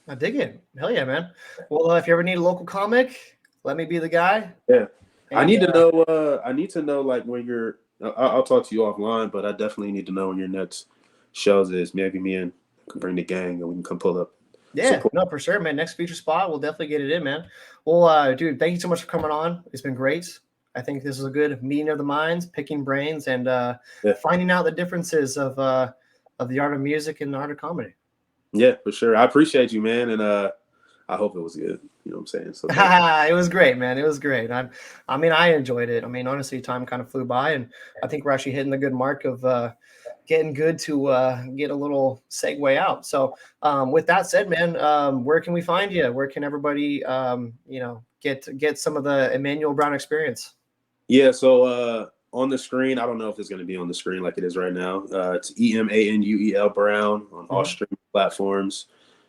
I dig it. Hell yeah, man. Well, if you ever need a local comic, let me be the guy. Yeah. I And need to know. I need to know like when you're. I'll talk to you offline, but I definitely need to know when your next shows is. Maybe me and can bring the gang and we can come pull up. yeah, Support. no, for sure, man. Next feature spot, we'll definitely get it in, man. Well, dude, thank you so much for coming on. It's been great. I think this is a good meeting of the minds, picking brains, and Yeah, finding out the differences of the art of music and the art of comedy. yeah, for sure. I appreciate you, man, and I hope it was good. You know what I'm saying? So thank you. It was great, man. It was great. I mean, I enjoyed it. I mean, honestly, time kind of flew by, and I think we're actually hitting the good mark of getting good to get a little segue out. So, with that said, man, where can we find you? Where can everybody, get some of the Emmanuel Brown experience? Yeah. So on the screen, I don't know if it's going to be on the screen like it is right now. It's Emanuel Brown on all Mhm. streaming platforms.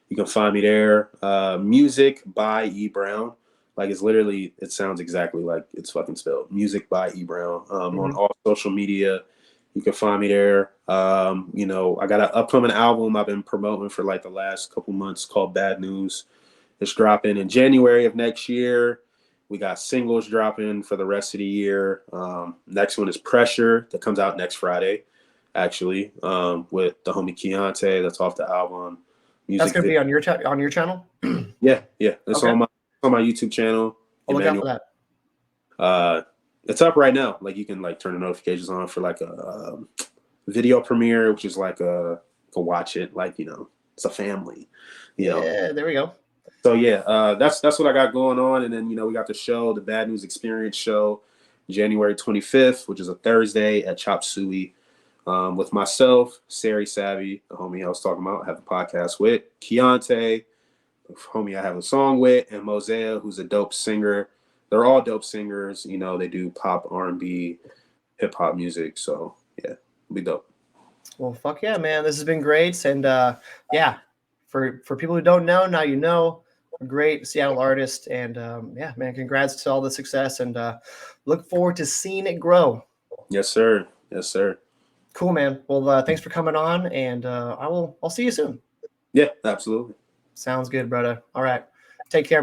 You can find me there. Music by E Brown. Like it's literally, it sounds exactly like it's fucking spelled. Music by E Brown. On Mhm. all social media, you can find me there. I got an upcoming album I've been promoting for like the last couple months called Bad News. It's dropping in January of next year. We got singles dropping for the rest of the year. Next one is Pressure that comes out next Friday, actually, with the homie Keontae. That's off the album. That's Music going to video. be on your channel. Yeah, yeah. It's Okay, on my YouTube channel, I'll look out for Emmanuel. that. Uh, it's up right now. Like you can like turn the notifications on for like a video premiere, which is like a watch it like it's a family, you know. Yeah, there we go. So yeah, that's what I got going on, and then we got the show, the Bad News Experience show, January 25th, which is a Thursday at Chop Suey, with myself, Sari Savvy, the homie I was talking about, I have a podcast with Keontae, homie I have a song with, and Mosea, who's a dope singer. They're all dope singers. They do pop, R&B, hip hop music. So yeah, it'll be dope. Well, fuck yeah, man. This has been great. And yeah, for people who don't know, now you know, a great Seattle artist. And yeah, man, congrats to all the success and look forward to seeing it grow. Yes, sir. Yes, sir. Cool, man. Well, thanks for coming on, and I'll see you soon. Yeah, absolutely. Sounds good, brother. All right. Take care.